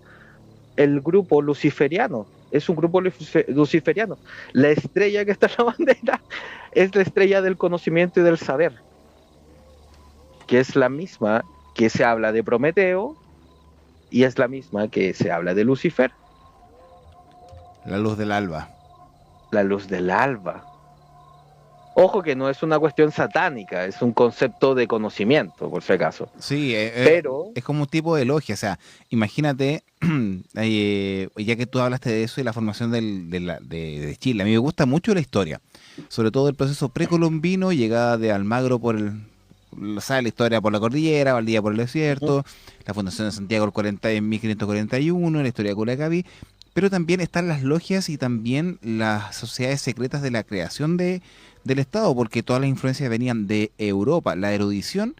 S2: el grupo luciferiano, es un grupo luciferiano. La estrella que está en la bandera es la estrella del conocimiento y del saber, que es la misma que se habla de Prometeo y es la misma que se habla de Lucifer,
S1: La luz del alba.
S2: la luz del alba. Ojo que no es una cuestión satánica, es un concepto de conocimiento, por si acaso.
S1: Sí,
S2: Pero,
S1: es como un tipo de logia, o sea, imagínate, ya que tú hablaste de eso y la formación de Chile, a mí me gusta mucho la historia, sobre todo el proceso precolombino, llegada de Almagro sabe la historia por la cordillera, Valdivia por el
S2: ujú,
S1: desierto, la fundación de Santiago en 1541, la historia de Curacaví, pero también están las logias y también las sociedades secretas de la creación del Estado, porque todas las influencias venían de Europa, la erudición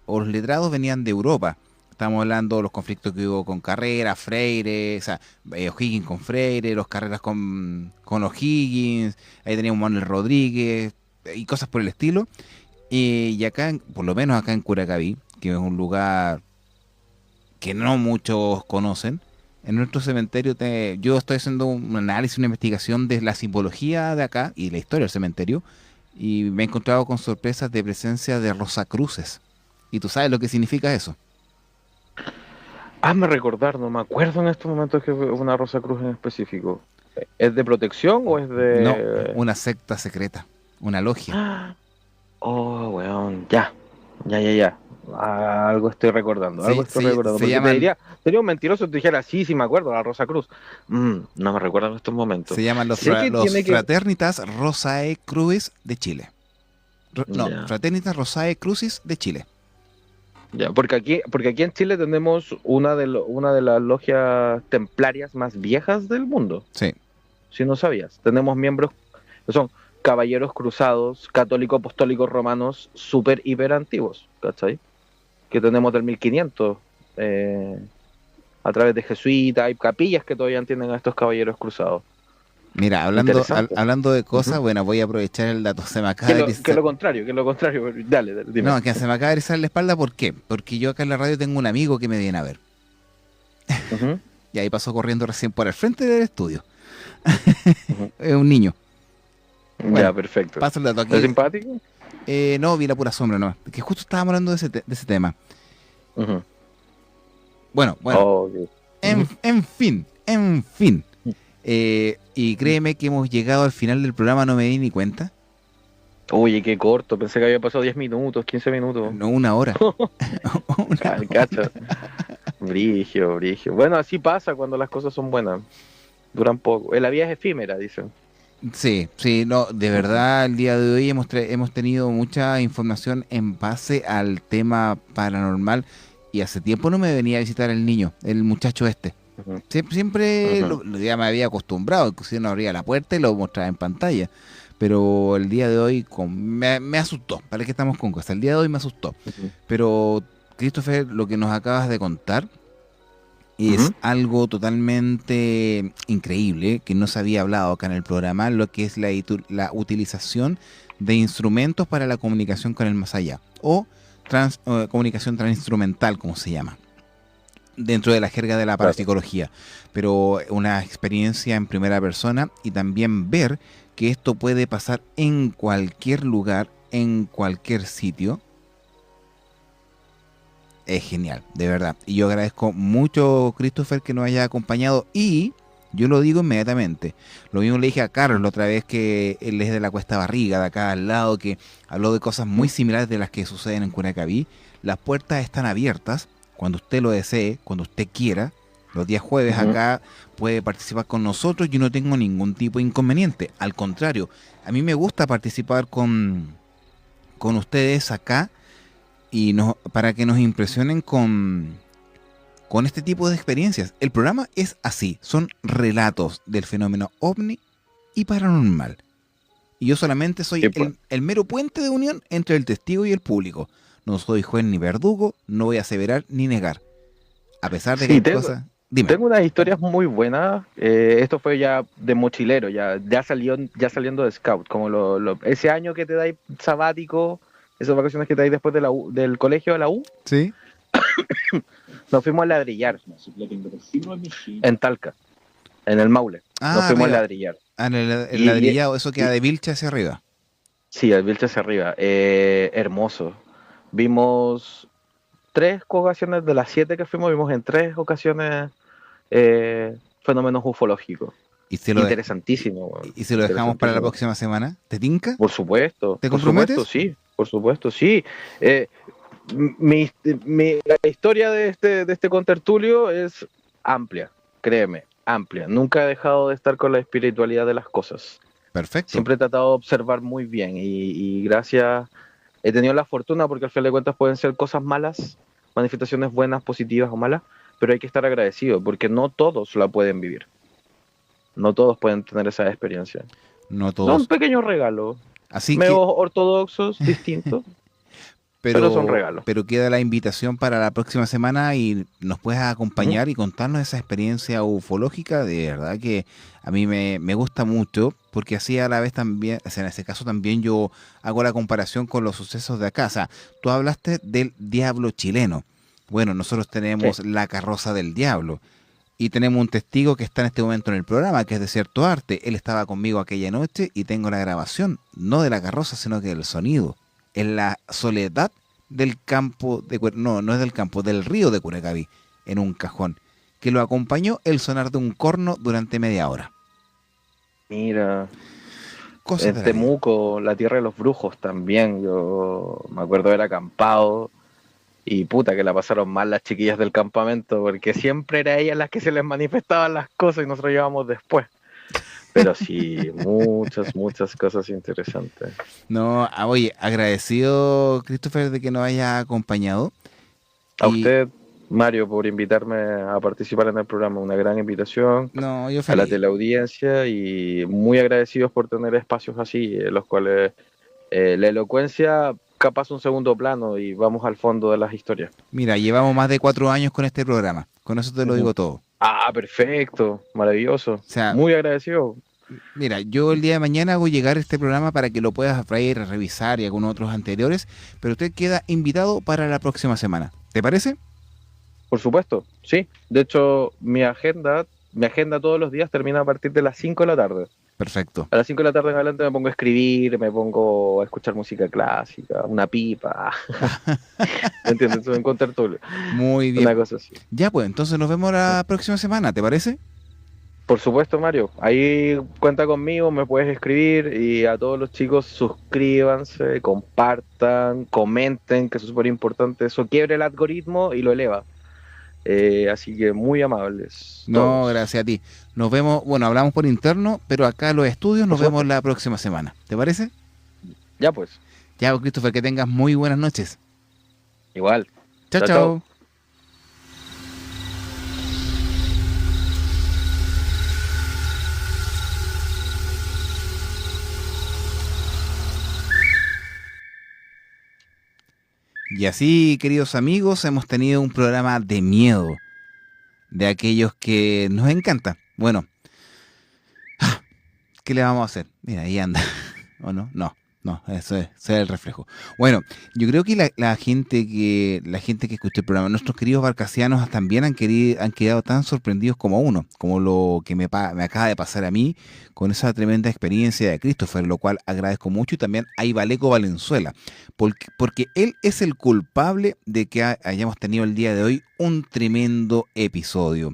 S1: o los letrados venían de Europa. Estamos hablando de los conflictos que hubo con Carrera, Freire, o sea, O'Higgins con Freire, los Carreras con O'Higgins, ahí teníamos Manuel Rodríguez y cosas por el estilo. Y acá, por lo menos acá en Curacaví, que es un lugar que no muchos conocen, en nuestro cementerio yo estoy haciendo un análisis, una investigación de la simbología de acá y la historia del cementerio, y me he encontrado con sorpresas de presencia de rosacruces. ¿Y tú sabes lo que significa eso?
S2: hazme recordar, no me acuerdo en estos momentos que fue una Rosa Cruz en específico. ¿Es de protección o es
S1: No,
S2: de...?
S1: una secta secreta, una logia.
S2: ¡Ah! Oh, weón, ya, ya, ya, ya. Algo estoy recordando, algo estoy recordando.
S1: Se
S2: Porque te
S1: llaman,
S2: diría, sería un mentiroso si te dijera, sí, sí me acuerdo, la Rosa Cruz. No me recuerdo en estos momentos.
S1: se llaman
S2: Sé que
S1: los
S2: tiene que...
S1: Fraternitas Rosae Crucis de Chile. No,
S2: Ya,
S1: Fraternitas Rosae Crucis de Chile.
S2: ya, porque aquí en Chile tenemos una de las logias templarias más viejas del mundo,
S1: Sí.
S2: si no sabías. Tenemos miembros que son caballeros cruzados, católicos apostólicos romanos, súper hiper antiguos, ¿cachai? Que tenemos del 1500, a través de jesuitas, hay capillas que todavía tienen a estos caballeros cruzados.
S1: Mira,
S2: Interesante.
S1: hablando de cosas,
S2: Ujú.
S1: bueno, voy a aprovechar el dato. Se me acaba de erizar.
S2: Que lo contrario, dale, dale, dime.
S1: No, que se me acaba de erizar la espalda, ¿por qué? Porque yo acá en la radio tengo un amigo que me viene a ver.
S2: Ujú,
S1: Y ahí pasó corriendo recién por el frente del estudio.
S2: ujú.
S1: Es un niño.
S2: Ya,
S1: Bueno,
S2: perfecto.
S1: paso el dato
S2: ¿Es
S1: aquí.
S2: simpático?
S1: No, vi la pura sombra, no. Que justo estábamos hablando de ese tema.
S2: Ujú.
S1: Bueno,
S2: Oh, ok. Ujú.
S1: en fin. Y créeme que hemos llegado al final del programa, no me di ni cuenta.
S2: Oye, qué corto, pensé que había pasado 10 minutos, 15 minutos.
S1: No, una hora. Una
S2: Cacha. Brigio, brigio. Bueno, así pasa cuando las cosas son buenas. Duran poco. La vida es efímera, dicen.
S1: Sí, sí, no, de verdad el día de hoy hemos tenido mucha información en base al tema paranormal y hace tiempo no me venía a visitar el niño, el muchacho este.
S2: Ujú,
S1: Siempre
S2: ujú,
S1: ya me había acostumbrado, inclusive no abría la puerta y lo mostraba en pantalla. Pero el día de hoy me asustó, para que estamos con cosas, el día de hoy me asustó.
S2: ujú,
S1: Pero, Christopher, lo que nos acabas de contar es
S2: ujú.
S1: algo totalmente increíble que no se había hablado acá en el programa, lo que es la utilización de instrumentos para la comunicación con el más allá o comunicación transinstrumental, como se llama, dentro de la jerga de la
S2: Claro.
S1: parapsicología, pero una experiencia en primera persona y también ver que esto puede pasar en cualquier lugar, en cualquier sitio es genial, de verdad. Y yo agradezco mucho, Christopher, que nos haya acompañado. Y yo lo digo inmediatamente. Lo mismo le dije a Carlos la otra vez, que él es de la Cuesta Barriga, de acá al lado, que habló de cosas muy similares de las que suceden en Curacaví. Las puertas están abiertas cuando usted lo desee, cuando usted quiera. Los días jueves
S2: Ujú.
S1: acá puede participar con nosotros. Yo no tengo ningún tipo de inconveniente. Al contrario, a mí me gusta participar con ustedes acá y para que nos impresionen con este tipo de experiencias. El programa es así, son relatos del fenómeno ovni y paranormal. Y yo solamente soy
S2: Sí, pues.
S1: el mero puente de unión entre el testigo y el público. No soy juez ni verdugo, no voy a aseverar ni negar. A pesar de que hay
S2: Sí,
S1: cosas... Dime.
S2: tengo unas historias muy buenas. Esto fue ya de mochilero, ya saliendo de scout, como ese año que te dais sabático, esas vacaciones que te dais después de del colegio a la U,
S1: ¿Sí?
S2: nos fuimos a ladrillar en Talca, en el Maule. Nos
S1: Ah,
S2: fuimos a
S1: arriba.
S2: ladrillar.
S1: Ah, el
S2: Y,
S1: ladrillado, eso queda
S2: y-
S1: de Vilcha hacia arriba.
S2: sí, el Vilche hacia arriba. Hermoso. Vimos tres ocasiones de las 7 que fuimos, vimos en tres ocasiones fenómenos ufológicos.
S1: ¿Y se lo,
S2: Interesantísimo, weón.
S1: y se lo dejamos para la
S2: Interesantísimo.
S1: próxima semana? ¿Te tinca?
S2: Por supuesto,
S1: ¿Te
S2: por
S1: comprometes?
S2: supuesto, sí, por supuesto, sí. La historia de este contertulio es amplia, créeme, amplia. Nunca he dejado de estar con la espiritualidad de las cosas.
S1: Perfecto.
S2: Siempre he tratado de observar muy bien y gracias, he tenido la fortuna porque al final de cuentas pueden ser cosas malas, manifestaciones buenas, positivas o malas, pero hay que estar agradecido porque no todos la pueden vivir. No todos pueden tener esa experiencia.
S1: No
S2: Son
S1: todos.
S2: pequeños regalos,
S1: Así
S2: medio
S1: que,
S2: ortodoxos, distintos, pero son regalos.
S1: pero queda la invitación para la próxima semana y nos puedes acompañar y contarnos esa experiencia ufológica. De verdad que a mí me gusta mucho, porque así a la vez también, o sea, en ese caso también yo hago la comparación con los sucesos de acá. O sea, tú hablaste del diablo chileno. Bueno, nosotros tenemos
S2: Sí.
S1: la carroza del diablo. Y tenemos un testigo que está en este momento en el programa, que es de Cierto Arte. Él estaba conmigo aquella noche y tengo la grabación, no de la carroza, sino que del sonido. En la soledad del campo de no es del campo, del río de Curacaví, en un cajón, que lo acompañó el sonar de un corno durante media hora.
S2: Mira,
S1: Cosas
S2: en
S1: de la vida.
S2: Temuco, la tierra de los brujos también, yo me acuerdo de haber acampado y puta que la pasaron mal las chiquillas del campamento porque siempre era ellas las que se les manifestaban las cosas y nosotros llevábamos después. Pero sí, muchas cosas interesantes.
S1: No, oye, agradecido, Christopher, de que nos haya acompañado.
S2: A
S1: Y
S2: usted, Mario, por invitarme a participar en el programa, una gran invitación
S1: no, yo
S2: a la
S1: feliz.
S2: teleaudiencia y muy agradecidos por tener espacios así, en los cuales la elocuencia capaz un segundo plano y vamos al fondo de las historias.
S1: Mira, llevamos más de 4 años con este programa. Con eso te lo
S2: Ujú.
S1: digo todo.
S2: Ah, perfecto, maravilloso,
S1: O sea,
S2: muy agradecido.
S1: mira, yo el día de mañana hago llegar este programa para que lo puedas ir a revisar y algunos otros anteriores, pero usted queda invitado para la próxima semana. ¿Te parece?
S2: Por supuesto, sí. De hecho, mi agenda todos los días termina a partir de las 5 de la tarde.
S1: Perfecto.
S2: A las 5 de la tarde en adelante me pongo a escribir, me pongo a escuchar música clásica, una pipa. ¿Me entiendes? Eso en contertulio.
S1: Muy bien.
S2: Una cosa así.
S1: Ya pues, entonces nos vemos la próxima semana, ¿te parece?
S2: Por supuesto, Mario. Ahí cuenta conmigo, me puedes escribir y a todos los chicos suscríbanse, compartan, comenten, que eso es súper importante. Eso quiebre el algoritmo y lo eleva. Así que muy amables
S1: No,
S2: todos.
S1: gracias a ti. Nos vemos, bueno, hablamos por interno, pero acá en los estudios
S2: Por
S1: nos vemos
S2: supuesto.
S1: la próxima semana. ¿Te parece?
S2: Ya pues,
S1: Ya, pues, Christopher, que tengas muy buenas noches.
S2: igual.
S1: Chao,
S2: Chao,
S1: chao.
S2: chao.
S1: Y así, queridos amigos, hemos tenido un programa de miedo, de aquellos que nos encanta. Bueno, ¿qué le vamos a hacer? Mira, ahí anda. ¿O no? No, ese es el reflejo. Bueno, yo creo que la gente que escuchó el programa, nuestros queridos barcasianos también han quedado tan sorprendidos como uno, como lo que me acaba de pasar a mí con esa tremenda experiencia de Christopher, lo cual agradezco mucho, y también a Ivaleco Valenzuela, porque él es el culpable de que hayamos tenido el día de hoy un tremendo episodio.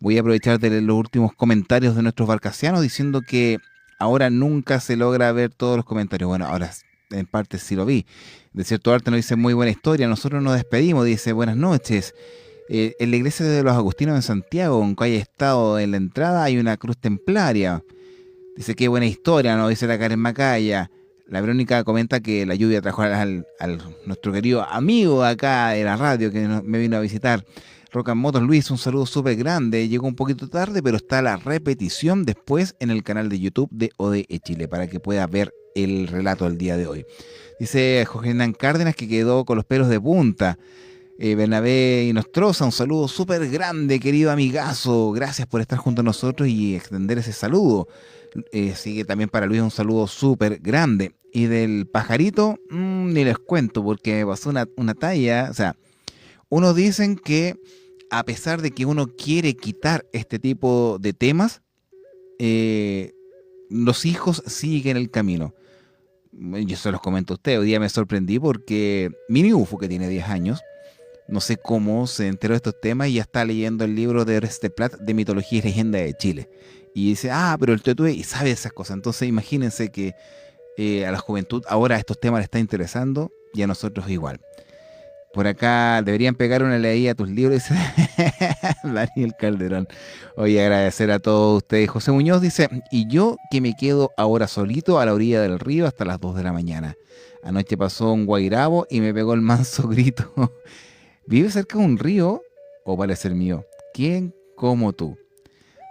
S1: Voy a aprovechar de leer los últimos comentarios de nuestros barcasianos diciendo que ahora nunca se logra ver todos los comentarios. Bueno, ahora en parte sí lo vi. De Cierto Arte nos dice muy buena historia. Nosotros nos despedimos, dice buenas noches. En la iglesia de los Agustinos en Santiago, aunque haya estado en la entrada, hay una cruz templaria. Dice qué buena historia, nos dice la Karen Macaya. La Verónica comenta que la lluvia trajo al nuestro querido amigo acá de la radio que me vino a visitar. Rock and Motos Luis, un saludo súper grande. Llegó un poquito tarde, pero está la repetición después en el canal de YouTube de ODE Chile para que pueda ver el relato del día de hoy. Dice Jorge Hernán Cárdenas que quedó con los pelos de punta. Bernabé y Nostroza, un saludo súper grande, querido amigazo. Gracias por estar junto a nosotros y extender ese saludo. Sigue también para Luis un saludo súper grande. Y del pajarito, ni les cuento porque me pasó una talla. O sea, unos dicen que a pesar de que uno quiere quitar este tipo de temas, los hijos siguen el camino. Yo se los comento a usted, hoy día me sorprendí porque Mini UFO, que tiene 10 años, no sé cómo se enteró de estos temas y ya está leyendo el libro de Oreste Plat de Mitología y Leyenda de Chile. y dice, pero el Tetué, y sabe esas cosas. Entonces imagínense que a la juventud ahora estos temas les está interesando y a nosotros igual. Por acá deberían pegar una leída a tus libros, dice Daniel Calderón. Oye, agradecer a todos ustedes. José Muñoz dice, y yo que me quedo ahora solito a la orilla del río hasta las 2 de la mañana. Anoche pasó un guairabo y me pegó el manso grito. ¿Vive cerca de un río o vale ser mío? ¿Quién como tú?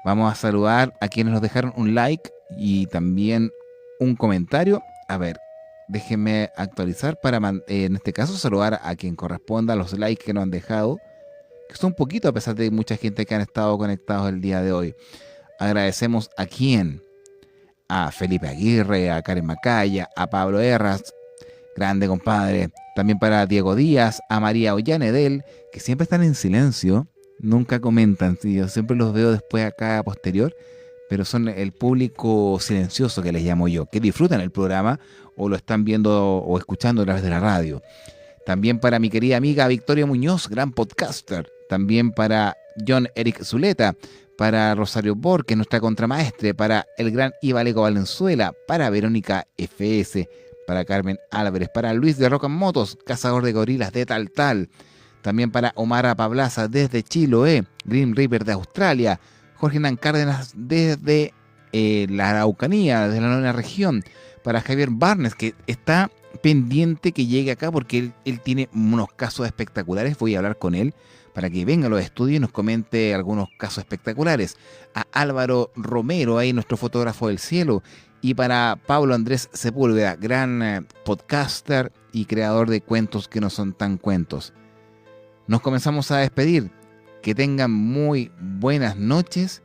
S1: Vamos a saludar a quienes nos dejaron un like y también un comentario. A ver, déjenme actualizar para, en este caso, saludar a quien corresponda a los likes que nos han dejado, que son poquitos a pesar de mucha gente que han estado conectados el día de hoy. Agradecemos a quién, a Felipe Aguirre, a Karen Macaya, a Pablo Herras, grande compadre. También para Diego Díaz, a María Ollanedel, que siempre están en silencio, nunca comentan. ¿Sí? Yo siempre los veo después acá a posterior, pero son el público silencioso que les llamo yo, que disfrutan el programa o lo están viendo o escuchando a través de la radio. También para mi querida amiga Victoria Muñoz, gran podcaster. También para John Eric Zuleta, para Rosario Borges, nuestra contramaestre, para el gran Ivaleco Valenzuela, para Verónica FS, para Carmen Álvarez, para Luis de Rock and Motos, cazador de gorilas de Tal. También para Omar Pablaza desde Chiloé, Green Reaper de Australia, Jorge Hernán Cárdenas desde la Araucanía, desde la 9ª región, para Javier Barnes, que está pendiente que llegue acá porque él tiene unos casos espectaculares. Voy a hablar con él para que venga a los estudios y nos comente algunos casos espectaculares. A Álvaro Romero, ahí nuestro fotógrafo del cielo. Y para Pablo Andrés Sepúlveda, gran podcaster y creador de cuentos que no son tan cuentos. Nos comenzamos a despedir. Que tengan muy buenas noches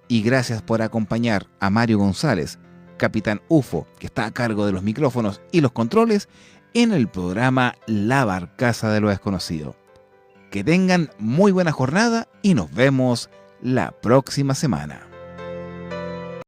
S1: y gracias por acompañar a Mario González, Capitán UFO, que está a cargo de los micrófonos y los controles, en el programa La Barcaza de lo Desconocido. Que tengan muy buena jornada y nos vemos la próxima semana.